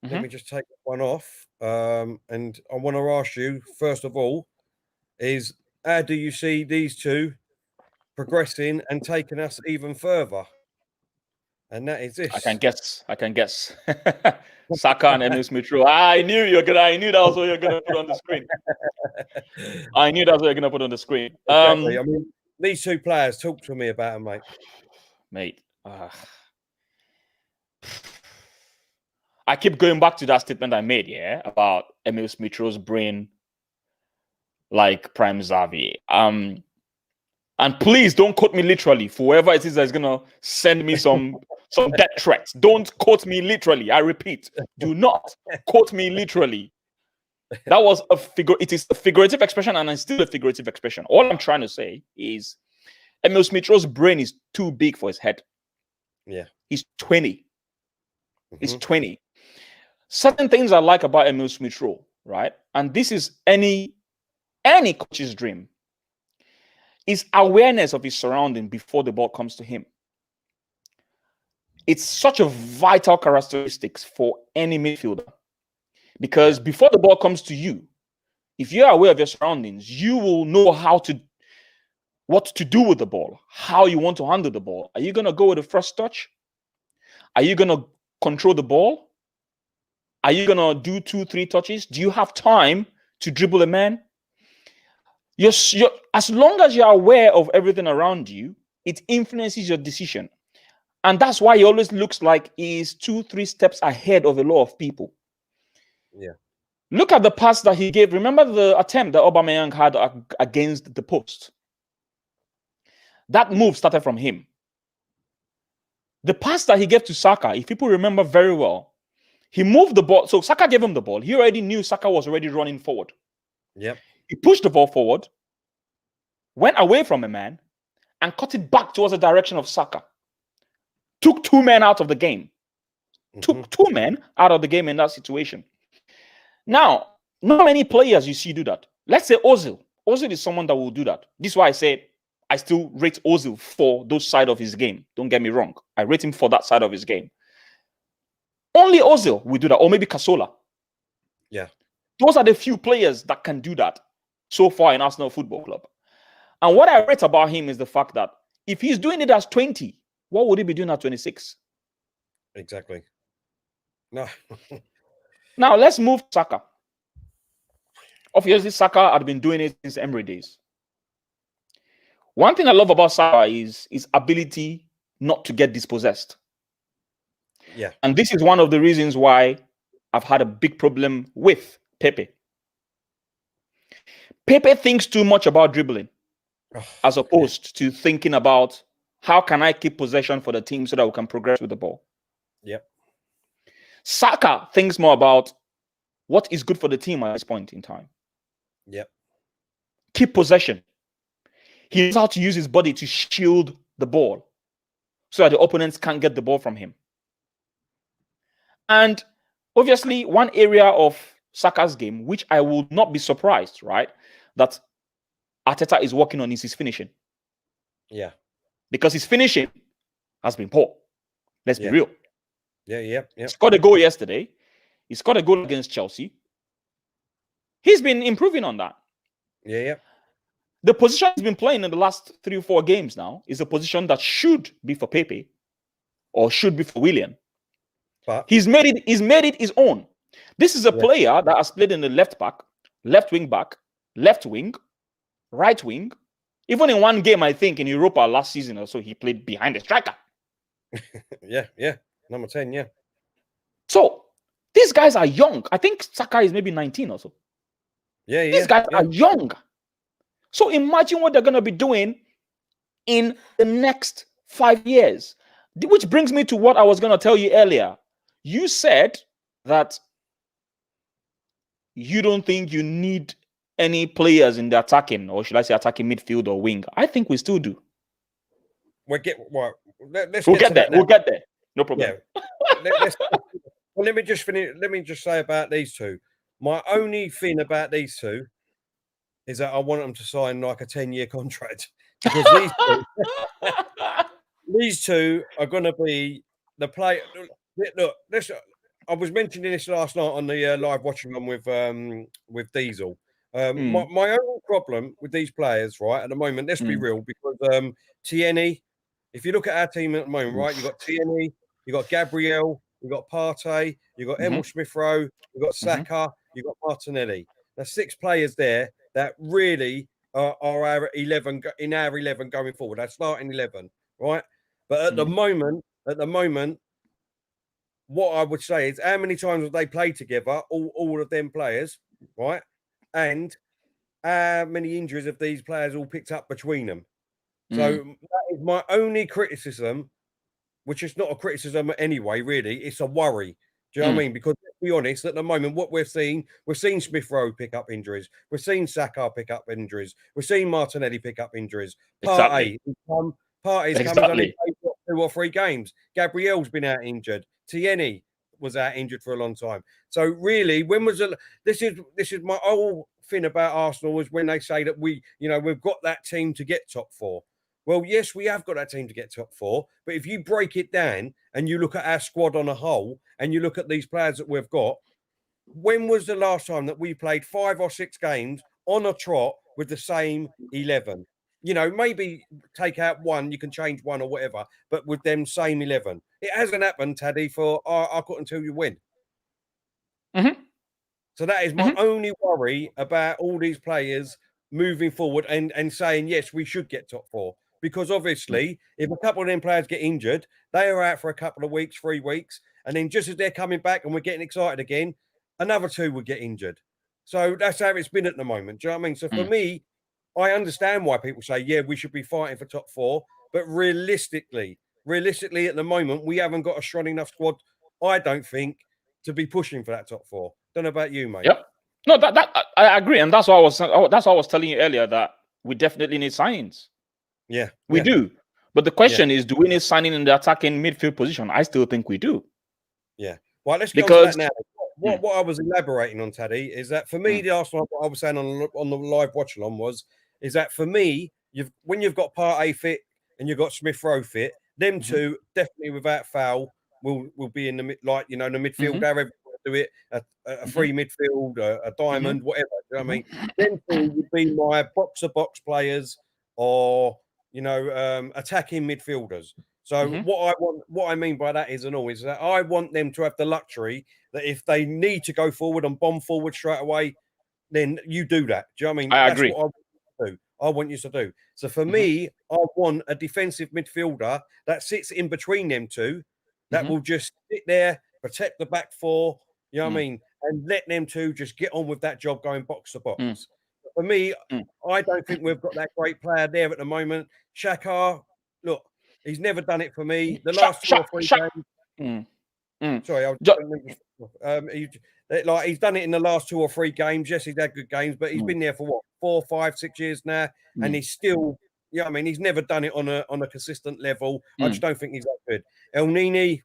let me just take one off. And I want to ask you, first of all, is how do you see these two progressing and taking us even further? And that is this. I can guess. Saka and Emil Smith-Rowe. I knew that was what you're gonna put on the screen. I knew that's what you're gonna put on the screen. Exactly. I mean, these two players, talk to me about them, mate. Mate, I keep going back to that statement I made, about Emil Smith-Rowe's brain like Prime Xavier. And please don't quote me literally. For whoever it is that's gonna send me some death threats, don't quote me literally. I repeat, do not quote me literally. That was it is a figurative expression, and it's still a figurative expression. All I'm trying to say is Emil Smith-Rowe's brain is too big for his head. Yeah. He's 20. He's 20. Certain things I like about Emil Smith-Rowe, right? And this is any coach's dream, is awareness of his surrounding before the ball comes to him. It's such a vital characteristic for any midfielder, because before the ball comes to you, if you're aware of your surroundings, you will know what to do with the ball, how you want to handle the ball. Are you going to go with the first touch? Are you going to control the ball? Are you going to do 2-3 touches? Do you have time to dribble a man? As long as you're aware of everything around you, it influences your decision. And that's why he always looks like he's 2-3 steps ahead of a lot of people. Yeah. Look at the pass that he gave. Remember the attempt that Aubameyang had against the post? That move started from him. The pass that he gave to Saka, if people remember very well, he moved the ball. So Saka gave him the ball. He already knew Saka was already running forward. Yep. He pushed the ball forward, went away from a man, and cut it back towards the direction of Saka. Took 2 men out of the game. Took 2 men out of the game in that situation. Now, not many players you see do that. Let's say Ozil. Ozil is someone that will do that. This is why I said I still rate Ozil for those side of his game. Don't get me wrong. I rate him for that side of his game. Only Ozil will do that, or maybe Casola. Yeah. Those are the few players that can do that so far in Arsenal Football Club. And what I rate about him is the fact that if he's doing it as 20, what would he be doing at 26? Exactly. No. Now, let's move to Saka. Obviously, Saka had been doing it since Emery days. One thing I love about Saka is his ability not to get dispossessed. Yeah. And this is one of the reasons why I've had a big problem with Pepe. Pepe thinks too much about dribbling as opposed to thinking about how can I keep possession for the team so that we can progress with the ball. Yep. Saka thinks more about what is good for the team at this point in time. Yep. Keep possession. He knows how to use his body to shield the ball so that the opponents can't get the ball from him. And obviously, one area of Saka's game, which I will not be surprised, right, that Arteta is working on is his finishing. Yeah. Because his finishing has been poor. Let's be real. Yeah. He scored a goal yesterday. He scored a goal against Chelsea. He's been improving on that. Yeah. The position he's been playing in the last 3 or 4 games now is a position that should be for Pepe or should be for Willian. But he's made it his own. This is a player that has played in the left back, left wing back, left wing, right wing, Even in one game, I think in Europa last season or so, he played behind the striker. yeah. Number 10, yeah. So these guys are young. I think Saka is maybe 19 or so. Yeah. These guys are young. So imagine what they're going to be doing in the next 5 years. Which brings me to what I was going to tell you earlier. You said that you don't think you need any players in the attacking, or should I say attacking midfield or wing. I think we still do. We'll get there. We'll get there. No problem. Yeah. Well, let me just finish. Let me just say about these two. My only thing about these two is that I want them to sign like a 10-year contract, because these two are going to be the play. Look, I was mentioning this last night on the live watching on with Diesel. My only problem with these players, right, at the moment, let's be real, because Tierney, if you look at our team at the moment, right, you've got Tierney, you've got Gabriel, you've got Partey, you've got Emil Smith-Rowe, you've got Saka, you've got Martinelli. There's 6 players there that really are our 11 in our 11 going forward. Our starting 11, right? But at the moment, what I would say is, how many times have they played together, all of them players, right? And how many injuries have these players all picked up between them? So that is my only criticism, which is not a criticism anyway, really. It's a worry. Do you know what I mean? Because let's be honest, at the moment, what we've seen Smith-Rowe pick up injuries. We've seen Saka pick up injuries. We've seen Martinelli pick up injuries. Partey's come and only played 2 or 3 games. Gabriel's been out injured. Tierney was out injured for a long time. So really, this is my whole thing about Arsenal, is when they say that we've got that team to get top 4. Well, yes, we have got that team to get top 4, but if you break it down and you look at our squad on a whole and you look at these players that we've got, when was the last time that we played 5 or 6 games on a trot with the same 11? You know, maybe take out one, you can change one or whatever, but with them same 11. It hasn't happened, Tade, for I cut until you win. So that is my only worry about all these players moving forward and saying, yes, we should get top 4. Because obviously, if a couple of them players get injured, they are out for a couple of weeks, 3 weeks, and then just as they're coming back and we're getting excited again, another 2 would get injured. So that's how it's been at the moment. Do you know what I mean? So for me, I understand why people say, yeah, we should be fighting for top 4, but realistically, at the moment, we haven't got a strong enough squad, I don't think, to be pushing for that top 4. Don't know about you, mate. Yep. No, that I agree, and that's why I was telling you earlier that we definitely need signings. Yeah, we do. But the question is, do we need signing in the attacking midfield position? I still think we do. Yeah. Well, let's get on to that now. What I was elaborating on, Tade, is that for me, the Arsenal, what I was saying on the live watch along is that for me, when you've got Partey fit and you've got Smith-Rowe fit, them two definitely without foul will be in the the midfield. However do it, a free midfield, a diamond, whatever. You know what I mean? Them two would be my box-to-box players, or attacking midfielders. So what I mean by that is that I want them to have the luxury that if they need to go forward and bomb forward straight away, then you do that. Do you know what I mean? I agree. What I want you to do. So for me, I want a defensive midfielder that sits in between them two, that will just sit there, protect the back 4. You know what I mean? And let them two just get on with that job, going box to box. For me, I don't think we've got that great player there at the moment. Xhaka, look, he's never done it for me. The last 2 or 3 games. Sorry, I was he's done it in the last 2 or 3 games. Yes, he's had good games, but he's been there for what, 4, 5, 6 years now, and he's still, he's never done it on a consistent level. I just don't think he's that good. El Nini,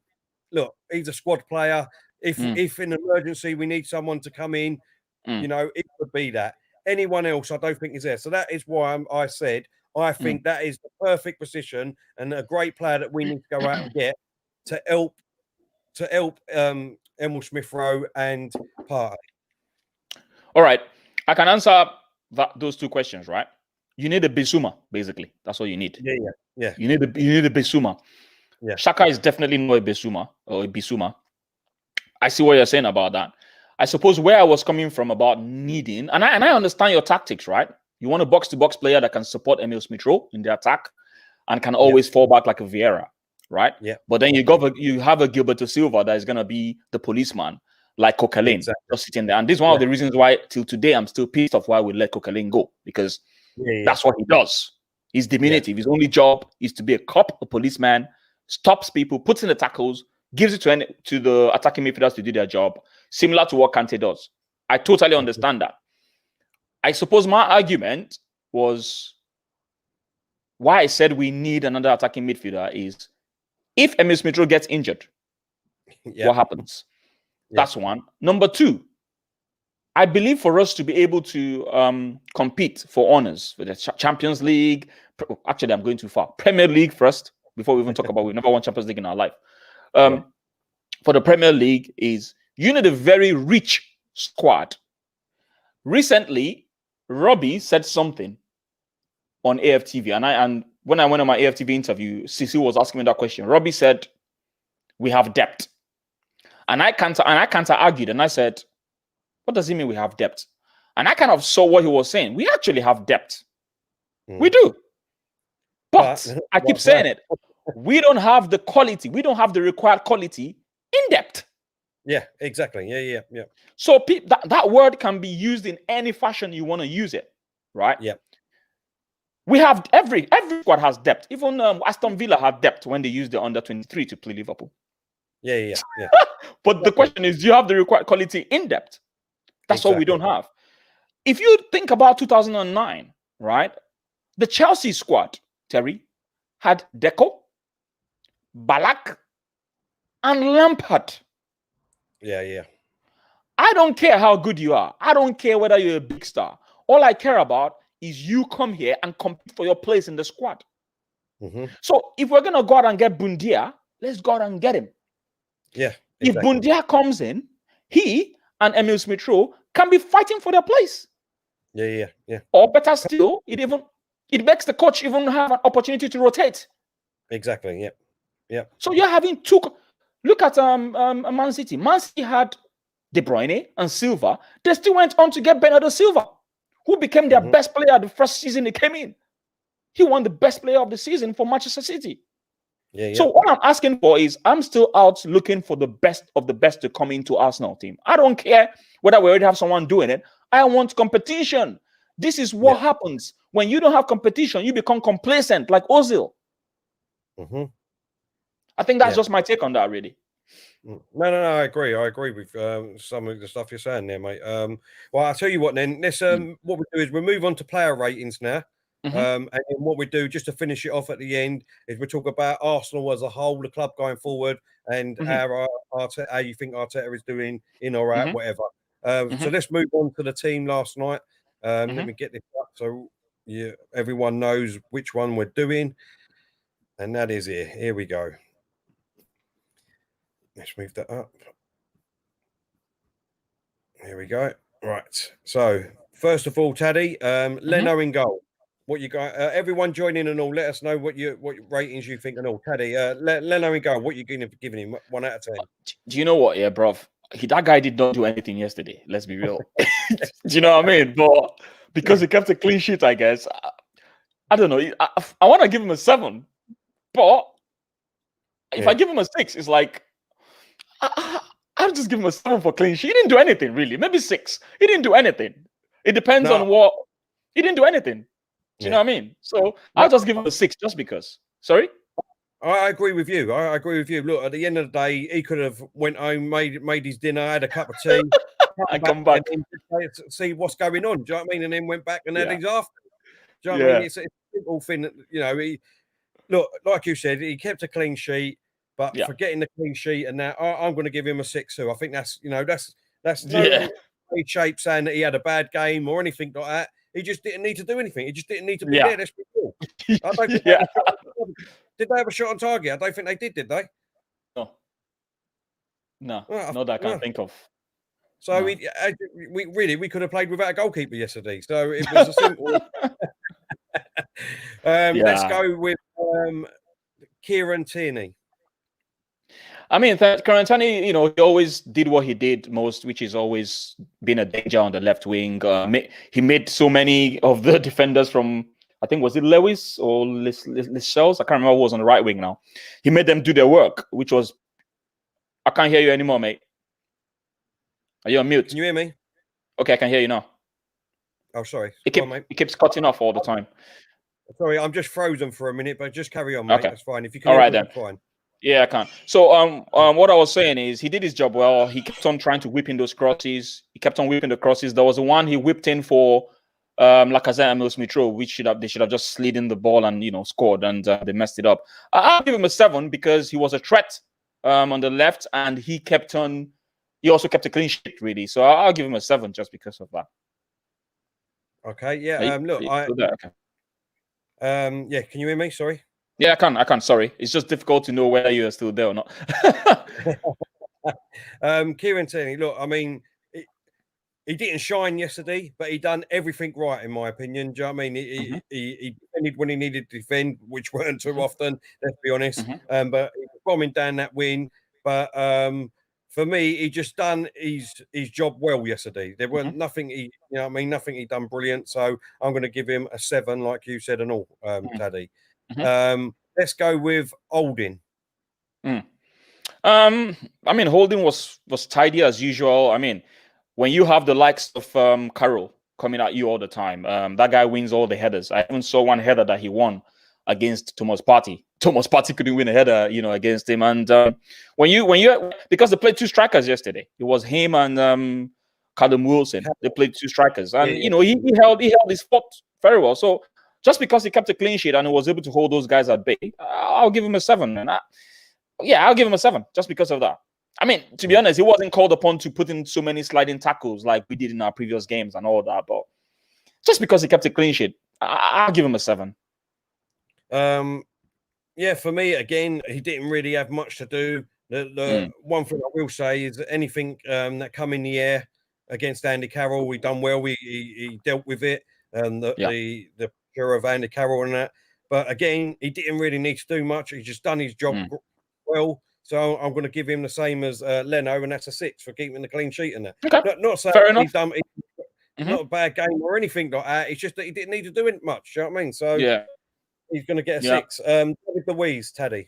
look, he's a squad player. If in an emergency we need someone to come in, it could be that. Anyone else, I don't think is there. So that is why I said I think that is the perfect position and a great player that we need to go out and get to help Emil Smith-Rowe and Partey. All right, I can answer those 2 questions, right? You need a Bissouma, basically. That's all you need. Yeah. You need a Bissouma. Yeah. Xhaka is definitely not a Bissouma or a Bissouma. I see what you're saying about that. I suppose where I was coming from about needing, and I understand your tactics, right? You want a box-to-box player that can support Emil Smith-Rowe in the attack and can always fall back like a Vieira, right? Yeah. But then you have a Gilberto Silva that is going to be the policeman, like Coquelin, just sitting there. And this is one of the reasons why, till today, I'm still pissed off why we let Coquelin go, because that's what he does. He's diminutive. His only job is to be a cop, a policeman, stops people, puts in the tackles, gives it to the attacking midfielders to do their job, similar to what Kante does. I totally understand that. I suppose my argument was why I said we need another attacking midfielder is if Emil Smith-Rowe gets injured, what happens? That's one. Number two, I believe for us to be able to compete for honors for the Champions League, actually, I'm going too far. Premier League first, before we even talk about we've never won Champions League in our life. For the Premier League is you need a very rich squad. Recently, Robbie said something on AFTV, and when I went on my AFTV interview, Sisi was asking me that question. Robbie said, "We have depth," and I argued, and I said, "What does it mean we have depth?" And I kind of saw what he was saying. We actually have depth. We do, but I keep saying it. We don't have the quality. We don't have the required quality in depth. Yeah, exactly. Yeah. So that word can be used in any fashion you want to use it, right? Yeah. We have every squad has depth. Even Aston Villa had depth when they used the under-23 to play Liverpool. Yeah. But the question is, do you have the required quality in depth? That's what we don't have. If you think about 2009, right? The Chelsea squad, Terry, had Deco, Ballack, and Lampard. Yeah. I don't care how good you are. I don't care whether you're a big star. All I care about is you come here and compete for your place in the squad. So if we're going to go out and get Bundia, let's go out and get him. Yeah. Exactly. If Bundia comes in, he and Emil Smith-Rowe can be fighting for their place. Yeah. Or better still, it makes the coach even have an opportunity to rotate. Exactly. Yeah. So you're having two. Look at Man City. Man City had De Bruyne and Silva. They still went on to get Bernardo Silva, who became their best player the first season they came in. He won the best player of the season for Manchester City. Yeah. So what I'm asking for is I'm still out looking for the best of the best to come into Arsenal team. I don't care whether we already have someone doing it. I want competition. This is what happens. When you don't have competition, you become complacent like Ozil. I think that's just my take on that, really. No, I agree. I agree with some of the stuff you're saying there, mate. Well, I'll tell you what then. Let's what we do is we move on to player ratings now. And then what we do, just to finish it off at the end, is we talk about Arsenal as a whole, the club going forward, and how you think Arteta is doing in or out, whatever. So let's move on to the team last night. Let me get this up so everyone knows which one we're doing. And that is here. Here we go. Let's move that up. Here we go. Right. So first of all, Tade, Leno in goal. What you got? Everyone join in and all. Let us know what ratings you think and all. Tade, Leno in goal. What you giving him? 1 out of 10. Do you know what? Yeah, bruv. That guy did not do anything yesterday. Let's be real. Do you know what I mean? But because he kept a clean sheet, I guess. I don't know. I want to give him a 7, but if I give him a 6, it's like I'll just give him a 7 for clean sheet. He didn't do anything really. Maybe 6. He didn't do anything. It depends on what. He didn't do anything. Do you know what I mean? So I'll just give him a 6 just because. Sorry? I agree with you. I agree with you. Look, at the end of the day, he could have went home, made his dinner, had a cup of tea, and come back and see what's going on. Do you know what I mean? And then went back and had his after. Do you know what I mean? It's a simple thing that, he look, like you said, he kept a clean sheet, but for getting the clean sheet and that, I'm going to give him a 6 too. I think that's no shape saying that he had a bad game or anything like that. He just didn't need to do anything. He just didn't need to be there. Let's be cool. I don't think did they have a shot on target? I don't think they did they? No, not that I can think of. So we could have played without a goalkeeper yesterday. So it was a simple. Let's go with Kieran Tierney. I mean, Karantani, he always did what he did most, which is always been a danger on the left wing. He made so many of the defenders from, I think, was it Lewis or Lichells? I can't remember who was on the right wing now. He made them do their work, which was, I can't hear you anymore, mate. Are you on mute? Can you hear me? Okay, I can hear you now. Oh, sorry. It keeps cutting off all the time. Sorry, I'm just frozen for a minute, but just carry on, mate. Okay. That's fine. If you can all hear right, me, then. fine. Yeah, I can. So, what I was saying is he did his job well. He kept on trying to whip in those crosses. He kept on whipping the crosses. There was one he whipped in for Lacazette and Smith-Rowe, which they should have just slid in the ball and scored, and they messed it up. I'll give him a 7 because he was a threat on the left, and he also kept a clean sheet, really. So I'll give him a 7 just because of that. Okay. Yeah. Look, okay. Yeah. Can you hear me? Sorry. Yeah, I can. Sorry. It's just difficult to know whether you are still there or not. Kieran Tierney, look, I mean, he didn't shine yesterday, but he done everything right, in my opinion. Do you know what I mean? He defended when he needed to defend, which weren't too often, let's be honest. But he was bombing down that win. But for me, he just done his job well yesterday. There weren't nothing nothing he done brilliant. So I'm going to give him a 7, like you said, and all, Tade. Let's go with Holding. I mean, Holding was tidy as usual. I mean, when you have the likes of Carroll coming at you all the time, that guy wins all the headers. I even saw one header that he won against Thomas Partey. Thomas Partey couldn't win a header, against him. And when you because they played 2 strikers yesterday, it was him and Callum Wilson. They played 2 strikers, and he held his spot very well. So just because he kept a clean sheet and he was able to hold those guys at bay, I'll give him a 7. And I'll give him a 7 just because of that. I mean, to be honest, he wasn't called upon to put in so many sliding tackles like we did in our previous games and all that. But just because he kept a clean sheet, I'll give him a 7. Yeah, for me, again, he didn't really have much to do. The one thing I will say is that anything that come in the air against Andy Carroll, we done well. He dealt with it. The pressure of Andy Carroll and that. But again, he didn't really need to do much. He just done his job well. So I'm going to give him the same as Leno, and that's a 6 for keeping the clean sheet in there. Okay. Not saying fair enough. He's done not a bad game or anything like that. It's just that he didn't need to do it much. You know what I mean? So he's going to get a 6. David Luiz, Tade.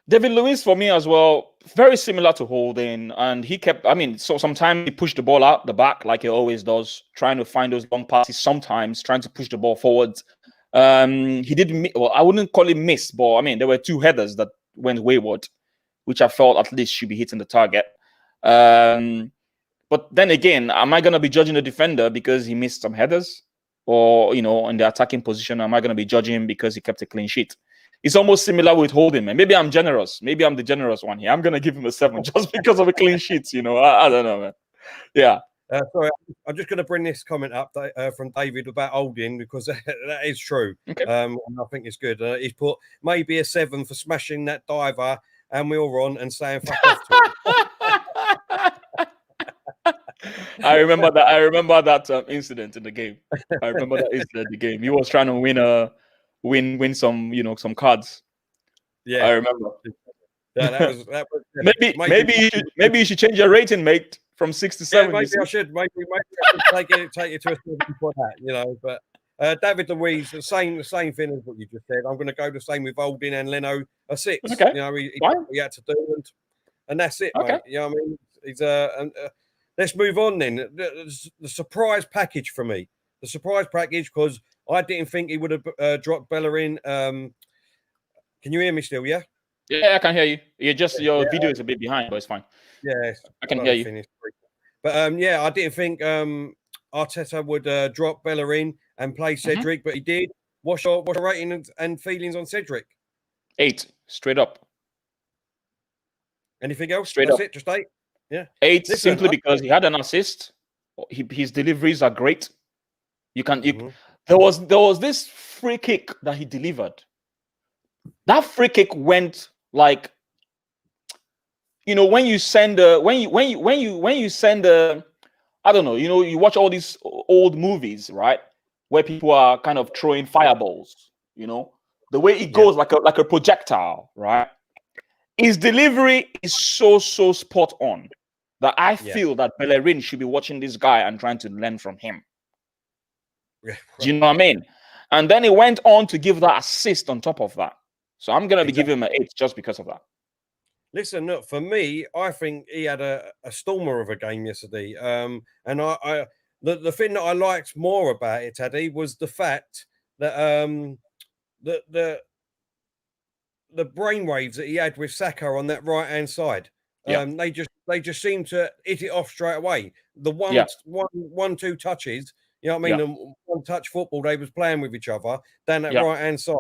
David Luiz for me as well, very similar to Holding, and he kept. I mean, so sometimes he pushed the ball out the back like he always does, trying to find those long passes. Sometimes trying to push the ball forwards. He did well. I wouldn't call it miss, but I mean there were 2 headers that went wayward, which I felt at least should be hitting the target. But then again, am I going to be judging the defender because he missed some headers? Or, in the attacking position, am I going to be judging him because he kept a clean sheet? It's almost similar with Holding, man. Maybe I'm generous. Maybe I'm the generous one here. I'm going to give him a 7 just because of a clean sheet, I don't know, man. Yeah. Sorry, I'm just going to bring this comment up from David about Holding because that is true. Okay. And I think it's good. He's put maybe a 7 for smashing that diver and Milron and saying fuck off to him. I remember that incident in the game. I remember that incident in the game. He was trying to win some some cards. Yeah, I remember. Yeah, that was maybe you should change your rating, mate. From 6 to 7. Maybe I should. Maybe I should take it to a 7 for that, But David Luiz, the same thing as what you just said. I'm going to go the same with Holding and Leno, a 6. Okay. He had to do, and that's it, okay. Mate. You know what I mean? He's let's move on then. The surprise package for me. The surprise package because I didn't think he would have dropped Bellerin. Can you hear me still? Yeah. Yeah, I can hear you. Your video is a bit behind, but it's fine. Yeah, I can hear you. But I didn't think Arteta would drop Bellerin and play Cedric, but he did. What's your rating and feelings on Cedric? 8, straight up. Anything else? Straight That's up. It, just 8. Yeah. 8 simply because he had an assist. His deliveries are great. There was this free kick that he delivered. That free kick went like, when you send I don't know, you watch all these old movies, right, where people are kind of throwing fireballs, the way it goes like a projectile, right? His delivery is so spot on that I feel that Bellerin should be watching this guy and trying to learn from him. Yeah, right. Do you know what I mean? And then he went on to give that assist on top of that. So I'm going to be giving him an 8 just because of that. Listen, look, for me, I think he had a stormer of a game yesterday. And the thing that I liked more about it, Tade, was the fact that the brainwaves that he had with Saka on that right hand side. They just seem to hit it off straight away. The one, two touches, you know what I mean? The one touch football they was playing with each other down that right hand side,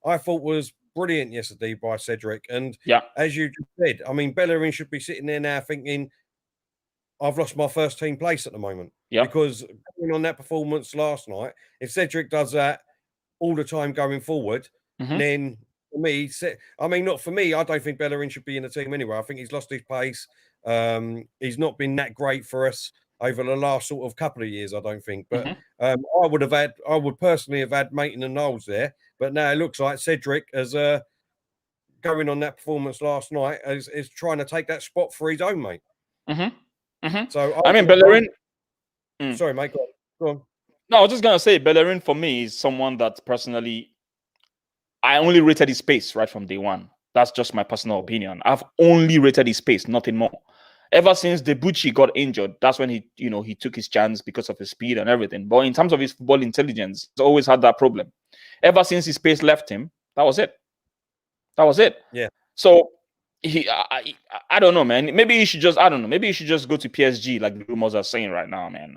I thought was brilliant yesterday by Cedric. And as you just said, I mean, Bellerin should be sitting there now thinking, I've lost my first team place at the moment. Because on that performance last night, if Cedric does that all the time going forward, then for me, I mean, not for me, I don't think Bellerin should be in the team anyway. I think he's lost his pace. He's not been that great for us over the last sort of couple of years, I don't think. But I would personally have had Maitland and Knowles there. But now it looks like Cedric as going on that performance last night is trying to take that spot for his own, mate. So I mean, Bellerin. Sorry, mate. Go on. No, I was just gonna say Bellerin for me is someone that personally I only rated his pace right from day one. That's just my personal opinion. I've only rated his pace, nothing more. Ever since Debuchy got injured, that's when he took his chance because of his speed and everything. But in terms of his football intelligence, he's always had that problem. Ever since his pace left him, that was it. That was it. Yeah. So I don't know, man. Maybe he should just Maybe he should just go to PSG, like the rumors are saying right now, man.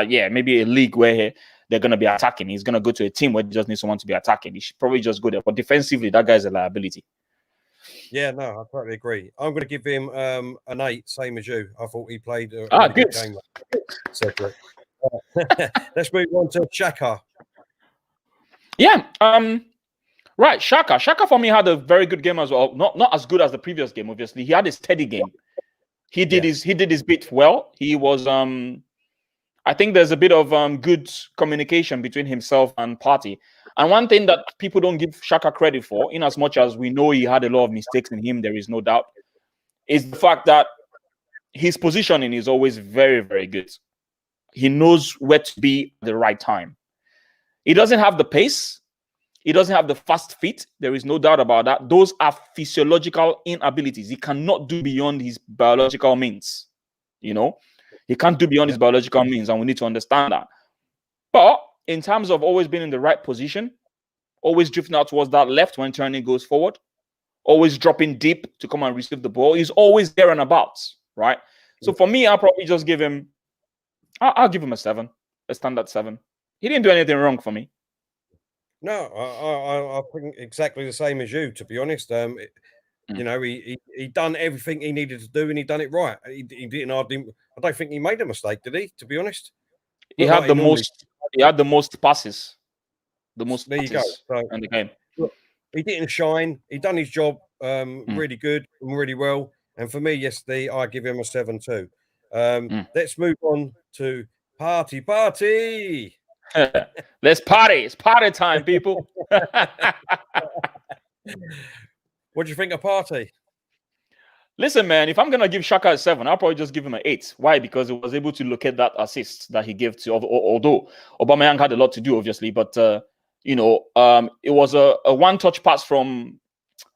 Yeah, maybe a league where they're gonna be attacking. He's gonna go to a team where he just needs someone to be attacking. He should probably just go there. But defensively, that guy's a liability. Yeah, no, I totally agree. I'm going to give him an 8, same as you. I thought he played a really good game. Cedric. Let's move on to Xhaka. Yeah. Right, Xhaka. Xhaka for me had a very good game as well. Not as good as the previous game, obviously. He had a steady game. He did his bit well. He was I think there's a bit of good communication between himself and Partey. And one thing that people don't give Xhaka credit for, in as much as we know he had a lot of mistakes in him, there is no doubt, is the fact that his positioning is always very, very good. He knows where to be at the right time. He doesn't have the pace. He doesn't have the fast feet. There is no doubt about that. Those are physiological inabilities. He cannot do beyond his biological means. You know, he can't do beyond his biological means, and we need to understand that. But in terms of always being in the right position, always drifting out towards that left when turning goes forward, always dropping deep to come and receive the ball, he's always there and about, right? So for me, I'll probably just give him, I'll give him a 7, a standard 7. He didn't do anything wrong for me. No, I think exactly the same as you, to be honest. You know, he done everything he needed to do, and he done it right. He didn't. I don't think he made a mistake, did he? To be honest, he had the most. He had the most passes. The most. There you go. So, in the game, look, he didn't shine. He done his job really good and really well. And for me, yesterday, I give him a 7 too. Let's move on to party. Let's party. It's party time, people. What do you think of Partey? Listen, man, if I'm going to give Xhaka a 7, I'll probably just give him an 8. Why? Because he was able to locate that assist that he gave to, although aubameyang had a lot to do, obviously, but, it was a one-touch pass from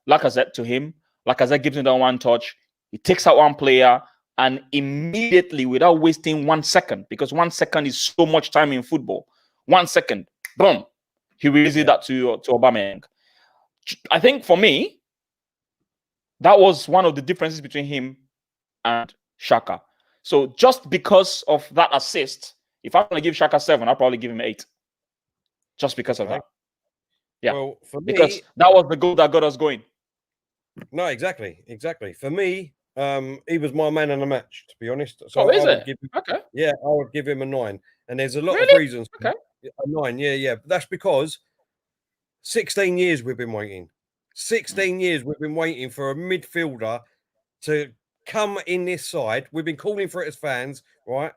Lacazette to him. Lacazette gives him that one touch. He takes out one player, and immediately, without wasting 1 second, because 1 second is so much time in football, 1 second, boom, he releases that to aubameyang. I think for me, that was one of the differences between him and Xhaka. So just because of that assist, if I'm going to give Xhaka 7, I'll probably give him 8. Just because of that. Yeah. Well, for me, because that was the goal that got us going. No, exactly. For me, he was my man of the match, to be honest. So is it? Okay. Yeah, I would give him a 9. And there's a lot of reasons. Okay. A 9, yeah. But that's because 16 years we've been waiting. 16 years we've been waiting for a midfielder to come in this side. We've been calling for it as fans, right?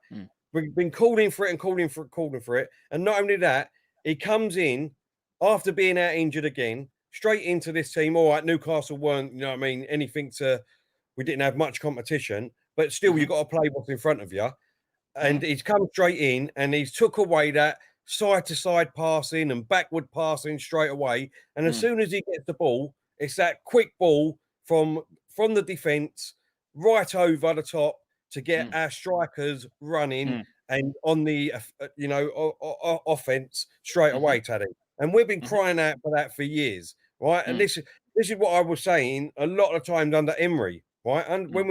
We've been calling for it and calling for it. And not only that, he comes in after being out injured again, straight into this team. All right, Newcastle weren't, you know what I mean, we didn't have much competition, but still you've got to play what's in front of you. And he's come straight in and he's took away that side-to-side passing and backward passing straight away. And as soon as he gets the ball, it's that quick ball from the defence right over the top to get our strikers running and on the offense straight away, Tade. And we've been crying out for that for years, right? And this is what I was saying a lot of times under Emery, right? And when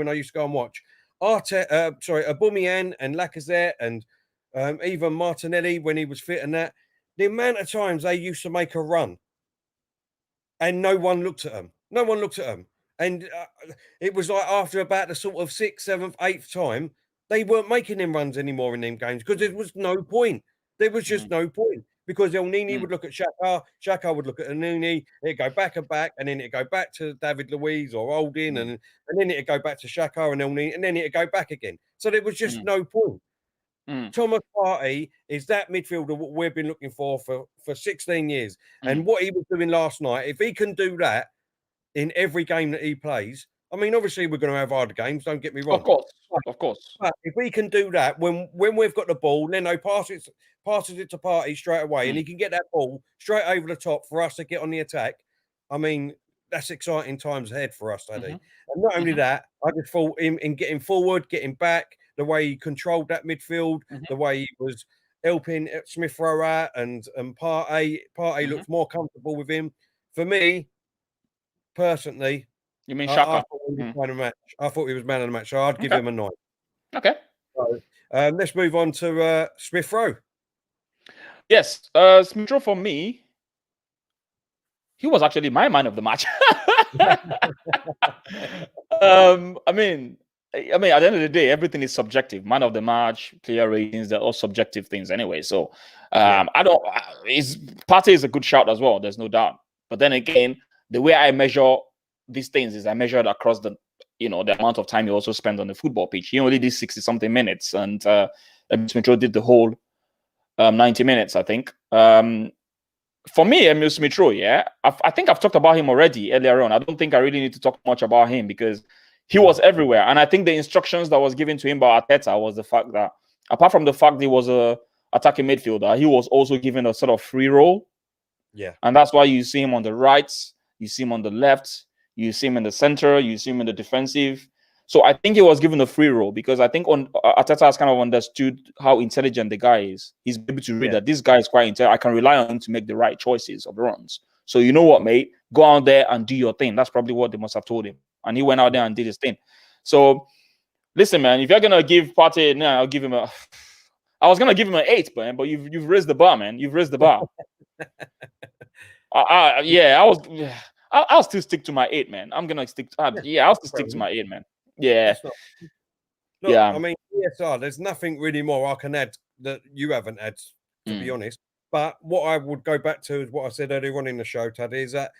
I used to go and watch aubameyang and Lacazette and even Martinelli when he was fit and that, the amount of times they used to make a run and no one looked at them. No one looked at them. And it was like after about the sort of 6th, 7th, 8th time, they weren't making them runs anymore in them games because there was no point. There was just no point because El Nini would look at Xhaka, Xhaka would look at El Nini, it'd go back and back, and then it'd go back to David Luiz or Holding, and then it'd go back to Xhaka and El Nini, and then it'd go back again. So there was just no point. Thomas Partey is that midfielder what we've been looking for 16 years. And what he was doing last night, if he can do that in every game that he plays, I mean, obviously we're going to have harder games, don't get me wrong. Of course. But if we can do that, when we've got the ball, Leno passes it to Partey straight away, and he can get that ball straight over the top for us to get on the attack. I mean, that's exciting times ahead for us, Tade. And not only that, I just thought in getting forward, getting back, the way he controlled that midfield, the way he was helping Smith Rowe out and Partey looks more comfortable with him. For me, personally, you mean Xhaka? I thought he was man of the match, so I'd give him a 9. Okay. So, let's move on to Smith Rowe. Yes, Smith Rowe for me, he was actually my man of the match. I mean, at the end of the day, everything is subjective. Man of the match, player ratings, they're all subjective things anyway. So Partey is a good shout as well. There's no doubt. But then again, the way I measure these things is I measure it across the amount of time he also spent on the football pitch. He only did 60-something minutes, and Smith Rowe did the whole 90 minutes, I think. For me, Smith Rowe, I think I've talked about him already earlier on. I don't think I really need to talk much about him because he was everywhere. And I think the instructions that was given to him by Arteta was the fact that, apart from the fact he was a attacking midfielder, he was also given a sort of free role. Yeah. And that's why you see him on the right, you see him on the left, you see him in the center, you see him in the defensive. So I think he was given a free role because I think Arteta has kind of understood how intelligent the guy is. He's able to read that this guy is quite intelligent. I can rely on him to make the right choices of runs. So you know what, mate? Go out there and do your thing. That's probably what they must have told him. And he went out there and did his thing. So listen, man, if you're going to give Partey, I'll give him I was going to give him an 8, but you've raised the bar, man. You've raised the bar. I'll still stick to my 8, man. I'm gonna stick. I'll still stick to my 8, man. Yeah. Look, I mean, ESR. There's nothing really more I can add that you haven't had, to be honest. But what I would go back to is what I said earlier on in the show, Tade, is that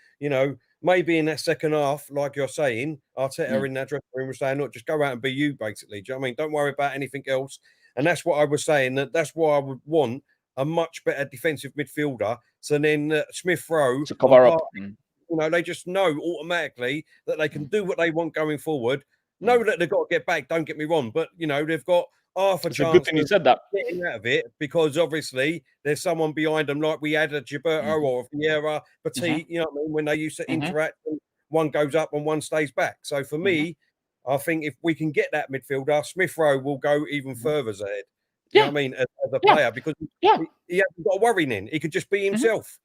maybe in that second half, like you're saying, Arteta in that dressing room was saying, "Look, just go out and be you." Basically, do you know what I mean? Don't worry about anything else. And that's what I was saying. That's why I would want a much better defensive midfielder. So then Smith Rowe to cover up. They just know automatically that they can do what they want going forward. Know that they've got to get back, don't get me wrong, but they've got half a chance good thing you said that. Getting out of it because obviously there's someone behind them, like we had a Gilberto or a Vieira, Petit, you know what I mean, when they used to interact, and one goes up and one stays back. So for me, I think if we can get that midfielder, Smith Rowe will go even further ahead. You know what I mean, as a player, because he hasn't got to worry then. He could just be himself.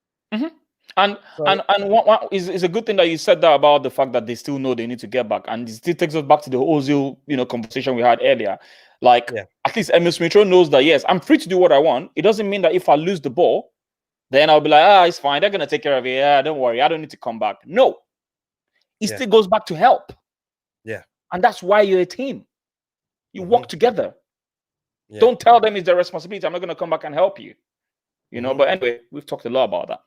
And what is a good thing that you said that about the fact that they still know they need to get back, and it still takes us back to the ozil conversation we had earlier. Like at least Smith Rowe knows that yes, I'm free to do what I want. It doesn't mean that if I lose the ball, then I'll be like, it's fine, they're gonna take care of it. Yeah, don't worry, I don't need to come back. No, it still goes back to help. Yeah, and that's why you're a team. You work together. Yeah. Don't tell them it's their responsibility. I'm not gonna come back and help you. But anyway, we've talked a lot about that.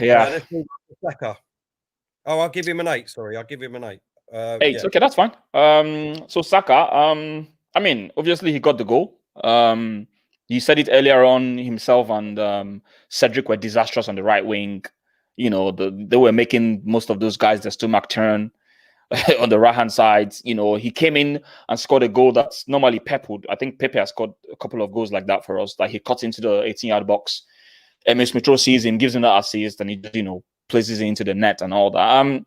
Let's move on to Saka. I'll give him an 8. Sorry, I'll give him an 8. 8. Okay, that's fine. So Saka, I mean, obviously he got the goal. You said it earlier on. Himself and Cedric were disastrous on the right wing. You know, they were making most of those guys their stomach turn on the right hand side. You know, he came in and scored a goal that's normally Pep would. I think Pepe has scored a couple of goals like that for us. Like he cuts into the 18-yard box. Smith-Rowe sees him, gives him that assist, and he, you know, places it into the net and all that.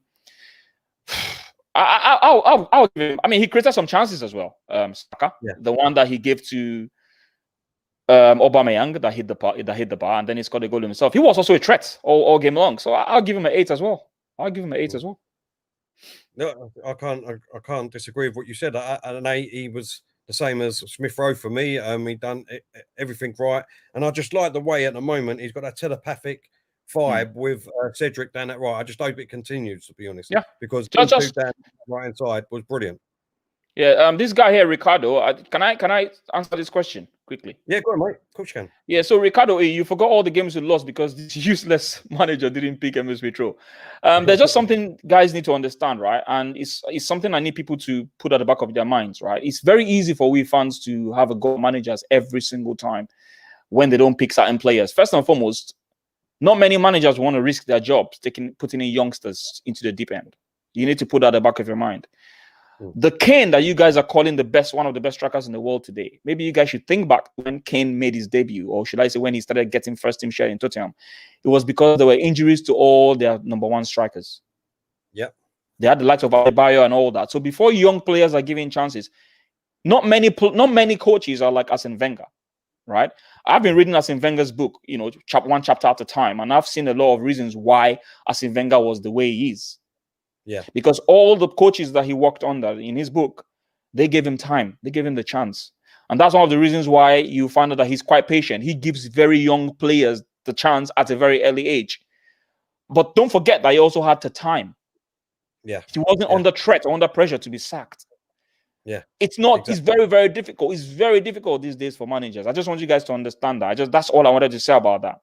I'll give him. I mean, he created some chances as well. Saka, the one that he gave to aubameyang that hit the bar, and then he scored a goal himself. He was also a threat all game long. So I'll give him an 8 as well. As well. No, I can't disagree with what you said. An 8, he was the same as Smith-Rowe for me. He done everything right, and I just like the way at the moment he's got that telepathic vibe with Cedric down that right. I just hope it continues, to be honest. Yeah, because down the right hand side was brilliant. Yeah, this guy here, Ricardo. Can I answer this question quickly? Yeah, go on, mate. Of course you can. Yeah, so Ricardo, you forgot all the games you lost because this useless manager didn't pick Smith-Rowe. There's just something guys need to understand, right? And it's something I need people to put at the back of their minds, right? It's very easy for we fans to have a go at managers every single time when they don't pick certain players. First and foremost, not many managers want to risk their jobs putting in youngsters into the deep end. You need to put that at the back of your mind. The Kane that you guys are calling one of the best strikers in the world today, maybe you guys should think back when Kane made his debut, or should I say when he started getting first team share in Tottenham. It was because there were injuries to all their number one strikers. Yeah. They had the likes of Adebayo and all that. So before young players are given chances, not many coaches are like Arsene Wenger, right? I've been reading Arsene Wenger's book, you know, one chapter at a time, and I've seen a lot of reasons why Arsene Wenger was the way he is. Yeah, because all the coaches that he worked under in his book, they gave him time, they gave him the chance, and that's one of the reasons why you find out that he's quite patient. He gives very young players the chance at a very early age, but don't forget that he also had the time. Yeah, he wasn't under threat or under pressure to be sacked. Yeah, it's not. Exactly. It's very, very difficult. It's very difficult these days for managers. I just want you guys to understand that. That's all I wanted to say about that.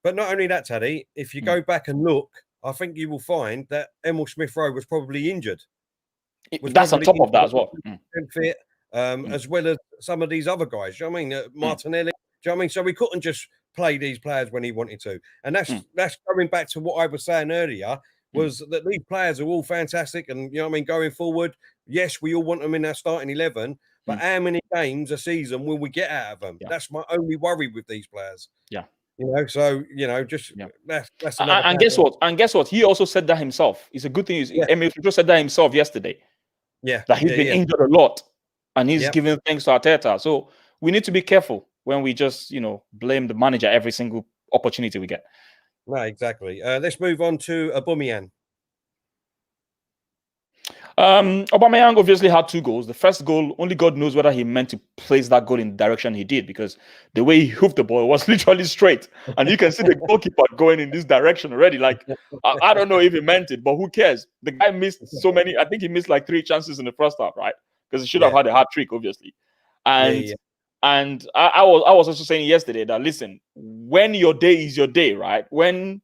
But not only that, Tade, if you go back and look, I think you will find that Emil Smith-Rowe was probably injured. That's on top of that as well. Fit, as well as some of these other guys. Do you know what I mean? Martinelli. Do you know what I mean? So we couldn't just play these players when he wanted to. And that's coming back to what I was saying earlier, was that these players are all fantastic. And, you know what I mean, going forward, yes, we all want them in our starting 11. But how many games a season will we get out of them? Yeah. That's my only worry with these players. Yeah. You know, so just that's and guess what? And guess what? He also said that himself. It's a good thing. Emil said that himself yesterday. Yeah, that he's been injured a lot, and he's giving thanks to Arteta. So we need to be careful when we just blame the manager every single opportunity we get. No, exactly. Let's move on to Aubameyang. Aubameyang obviously had 2 goals. The first goal, only God knows whether he meant to place that goal in the direction he did, because the way he hoofed the ball was literally straight, and you can see the goalkeeper going in this direction already. Like I don't know if he meant it, but who cares? The guy missed so many. I think he missed like 3 chances in the first half, right? Because he should have had a hat trick, obviously. And and I was also saying yesterday that, listen, when your day is your day, right? When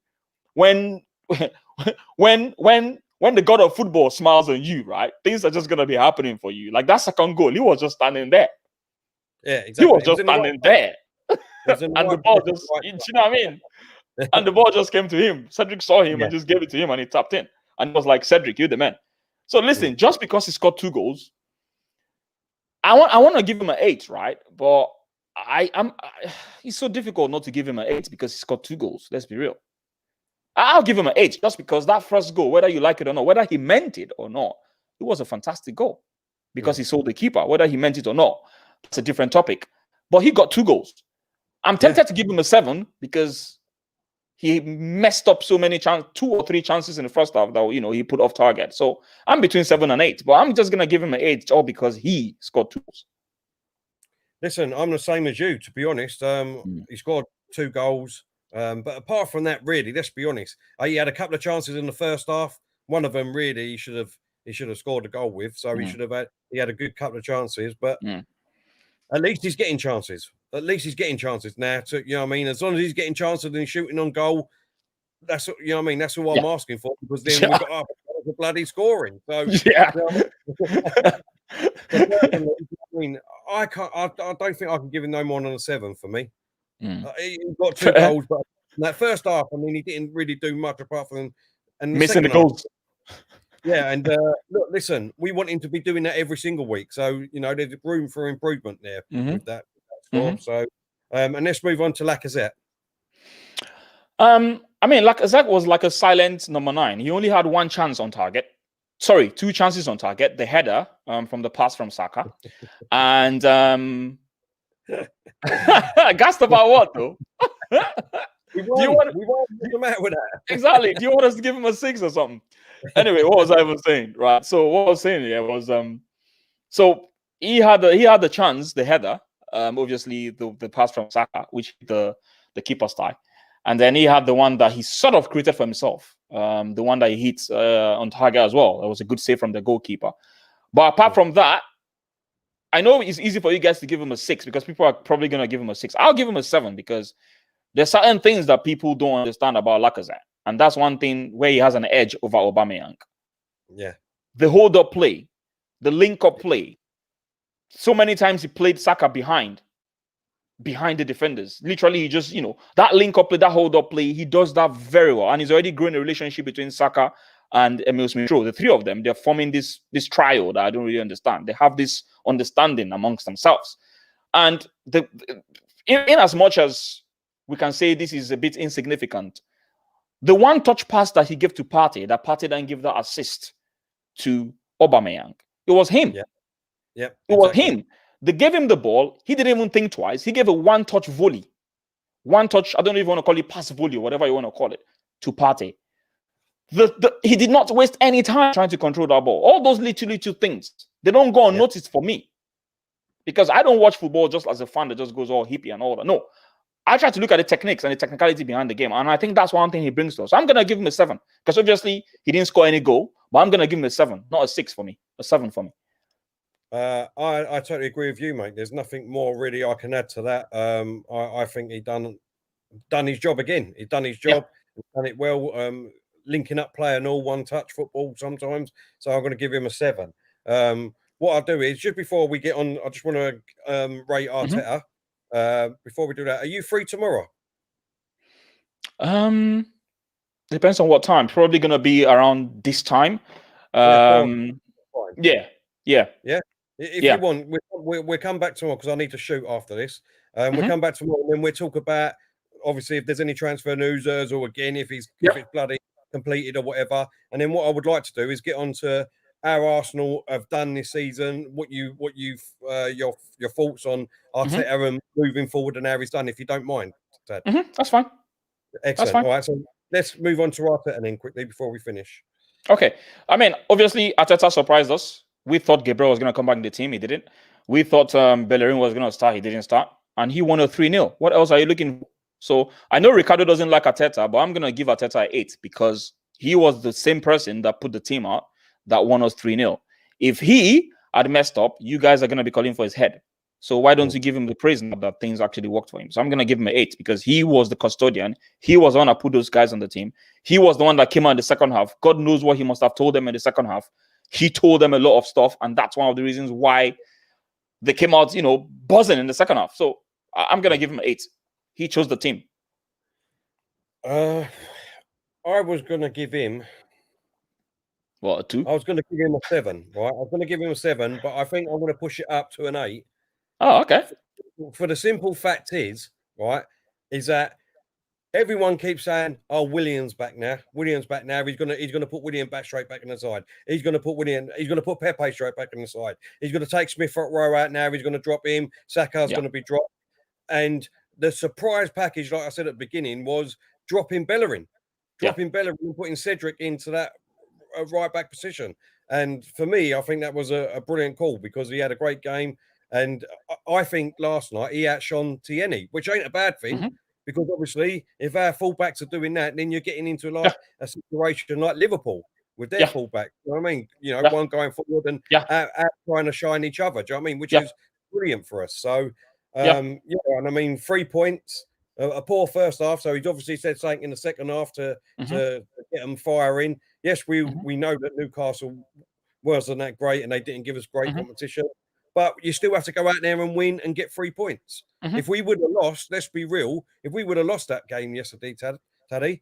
the god of football smiles on you, right? Things are just going to be happening for you. Like that second goal, he was just standing there. Yeah, exactly. He was just standing there. And the ball just, you know what I mean? And the ball just came to him. Cedric saw him and just gave it to him, and he tapped in. And it was like, Cedric, you're the man. So listen, just because he scored 2 goals, I want to give him an 8, right? But it's so difficult not to give him an 8 because he scored 2 goals. Let's be real. I'll give him an 8 just because that first goal, whether you like it or not, whether he meant it or not, it was a fantastic goal because he sold the keeper. Whether he meant it or not, that's a different topic. But he got 2 goals. I'm tempted to give him a 7 because he messed up so many 2 or 3 chances in the first half that he put off target. So I'm between 7 and 8, but I'm just gonna give him an 8 all because he scored 2 goals. Listen, I'm the same as you, to be honest. He scored 2 goals. But apart from that, really, let's be honest. He had a couple of chances in the first half. One of them, really, he should have scored a goal with. So he had a good couple of chances. But at least he's getting chances. At least he's getting chances now. You know what I mean? As long as he's getting chances and he's shooting on goal, that's what I mean. That's all I'm asking for, because then we've got bloody scoring. So I mean, I can't. I don't think I can give him no more than a 7 for me. Mm. He got 2 goals, but in that first half, I mean, he didn't really do much apart from missing the goals. Yeah, and look, listen, we want him to be doing that every single week. So there's room for improvement there with that score. So, and let's move on to Lacazette. I mean, Lacazette was like a silent number 9. He only had 1 chance on target. Sorry, 2 chances on target. The header from the pass from Saka, and gassed about what though? We won. What's the matter with that? Exactly. Do you want us to give him a 6 or something? Anyway, what was I even saying? Right. So what I was saying here was so he had the chance, the header, obviously the pass from Saka, which hit the keeper's thigh. And then he had the one that he sort of created for himself. The one that he hit on target as well. It was a good save from the goalkeeper. But apart from that, I know it's easy for you guys to give him a 6 because people are probably going to give him a 6. I'll give him a 7 because there's certain things that people don't understand about Lacazette. And that's one thing where he has an edge over aubameyang. Yeah. The hold-up play, the link-up play. So many times he played Saka behind the defenders. Literally, he just, that link-up play, that hold-up play, he does that very well. And he's already grown a relationship between Saka and Emil Smith-Rowe. The three of them, they're forming this trio that I don't really understand. They have this understanding amongst themselves. And in as much as we can say this is a bit insignificant, the one touch pass that he gave to Partey, that Partey then give that assist to aubameyang, it was him. Yeah, it was him. They gave him the ball. He didn't even think twice. He gave a one-touch volley. One touch, I don't even want to call it pass volley or whatever you want to call it, to Partey. He did not waste any time trying to control that ball. All those little things, they don't go unnoticed for me. Because I don't watch football just as a fan that just goes all hippie and all that. No. I try to look at the techniques and the technicality behind the game. And I think that's one thing he brings to us. So I'm going to give him a 7. Because obviously, he didn't score any goal. But I'm going to give him a 7. Not a 6 for me. A 7 for me. I totally agree with you, mate. There's nothing more really I can add to that. I think he done his job again. He's done his job. He's done it well. Linking up play and all one-touch football sometimes. So I'm going to give him a 7. What I'll do is, just before we get on, I just want to rate Arteta. Before we do that, are you free tomorrow? Depends on what time. Probably gonna be around this time. Yeah. If you want, we'll come back tomorrow because I need to shoot after this. We'll come back tomorrow and then we'll talk about obviously if there's any transfer news or again if it's bloody completed or whatever. And then what I would like to do is get on to how Arsenal have done this season, your thoughts on Arteta and moving forward and how he's done, if you don't mind, Tad. That's fine. Excellent. That's fine. All right, so let's move on to Arteta then quickly before we finish. Okay. I mean, obviously, Arteta surprised us. We thought Gabriel was going to come back in the team. He didn't. We thought Bellerin was going to start. He didn't start. And he won a 3-0. What else are you looking for? So I know Ricardo doesn't like Arteta, but I'm going to give Arteta an 8 because he was the same person that put the team out that won us 3-0. If he had messed up, you guys are going to be calling for his head. So why don't you give him the praise now that things actually worked for him? So I'm going to give him an 8 because he was the custodian. He was the one that put those guys on the team. He was the one that came out in the second half. God knows what he must have told them in the second half. He told them a lot of stuff, and that's one of the reasons why they came out, buzzing in the second half. So I'm going to give him an 8. He chose the team. I was going to give him... What, a 2? I was going to give him a 7, right? I was going to give him a 7, but I think I'm going to push it up to an 8. Oh, okay. For the simple fact is, right, is that everyone keeps saying, "Oh, William's back now. William's back now. He's gonna put William back straight back in the side. He's gonna put Pepe straight back in the side. He's gonna take Smith Rowe out now. He's gonna drop him. Saka's gonna be dropped." And the surprise package, like I said at the beginning, was dropping Bellerin, Bellerin, and putting Cedric into that right back position. And for me, I think that was a brilliant call because he had a great game. And I think last night he outshone Tierney, which ain't a bad thing because obviously if our fullbacks are doing that, then you're getting into like a situation like Liverpool with their fullback. You know what I mean? One going forward and out trying to shine each other. Do you know what I mean? Which is brilliant for us. So, and I mean, 3 points, a poor first half. So he's obviously said something in the second half to get them firing. Yes, we know that Newcastle wasn't that great and they didn't give us great competition. but you still have to go out there and win and get 3 points. If we would have lost, let's be real, if we would have lost that game yesterday, Tade,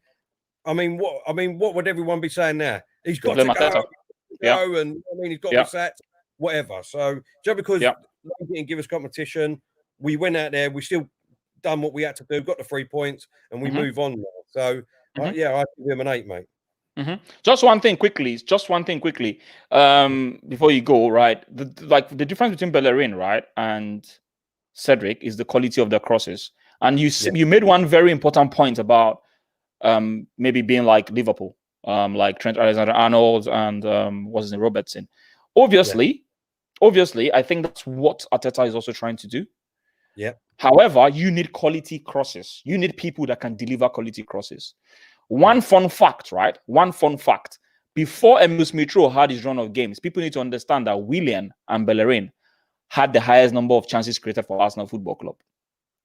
I mean, what would everyone be saying now? He's got to go, and he's got to be sacked, whatever. So just because they didn't give us competition, we went out there, we still done what we had to do, got the 3 points, and we move on now. So I give him an 8, mate. Just one thing quickly. Before you go, right? The difference between Bellerin, right, and Cedric is the quality of the crosses. And you made one very important point about maybe being like Liverpool, like Trent Alexander-Arnold and what's his name, Robertson. Obviously, I think that's what Arteta is also trying to do. Yeah. However, you need quality crosses. You need people that can deliver quality crosses. One fun fact, right? Before Emile Smith-Rowe had his run of games, people need to understand that Willian and Bellerin had the highest number of chances created for Arsenal Football Club.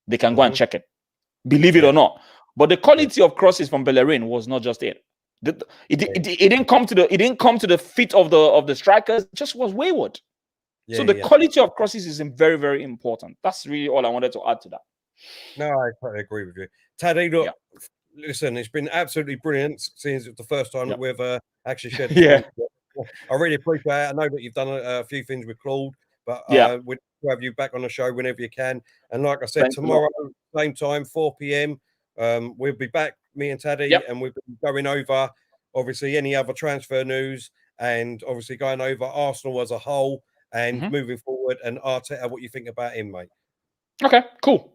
They can go and check it, believe it or not. But the quality of crosses from Bellerin was not just it. It didn't come to the feet of the strikers. It just was wayward. So the quality of crosses is very, very important. That's really all I wanted to add to that. No, I totally agree with you, Tade. Look, listen, it's been absolutely brilliant since it's the first time that we've actually shared. I really appreciate it. I know that you've done a few things with Claude, but we'll have you back on the show whenever you can. And like I said, tomorrow, same time, 4 p.m. We'll be back, me and Tade, and we'll be going over obviously any other transfer news and obviously going over Arsenal as a whole and moving forward, and Arteta, what you think about him, mate. Okay, cool.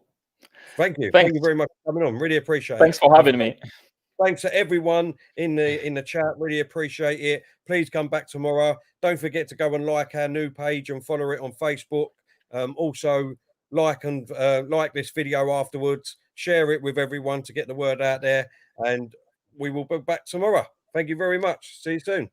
Thank you. Thank you very much for coming on. Really appreciate it. Thanks for having me. Thanks to everyone in the chat. Really appreciate it. Please come back tomorrow. Don't forget to go and like our new page and follow it on Facebook. Also, like this video afterwards. Share it with everyone to get the word out there. And we will be back tomorrow. Thank you very much. See you soon.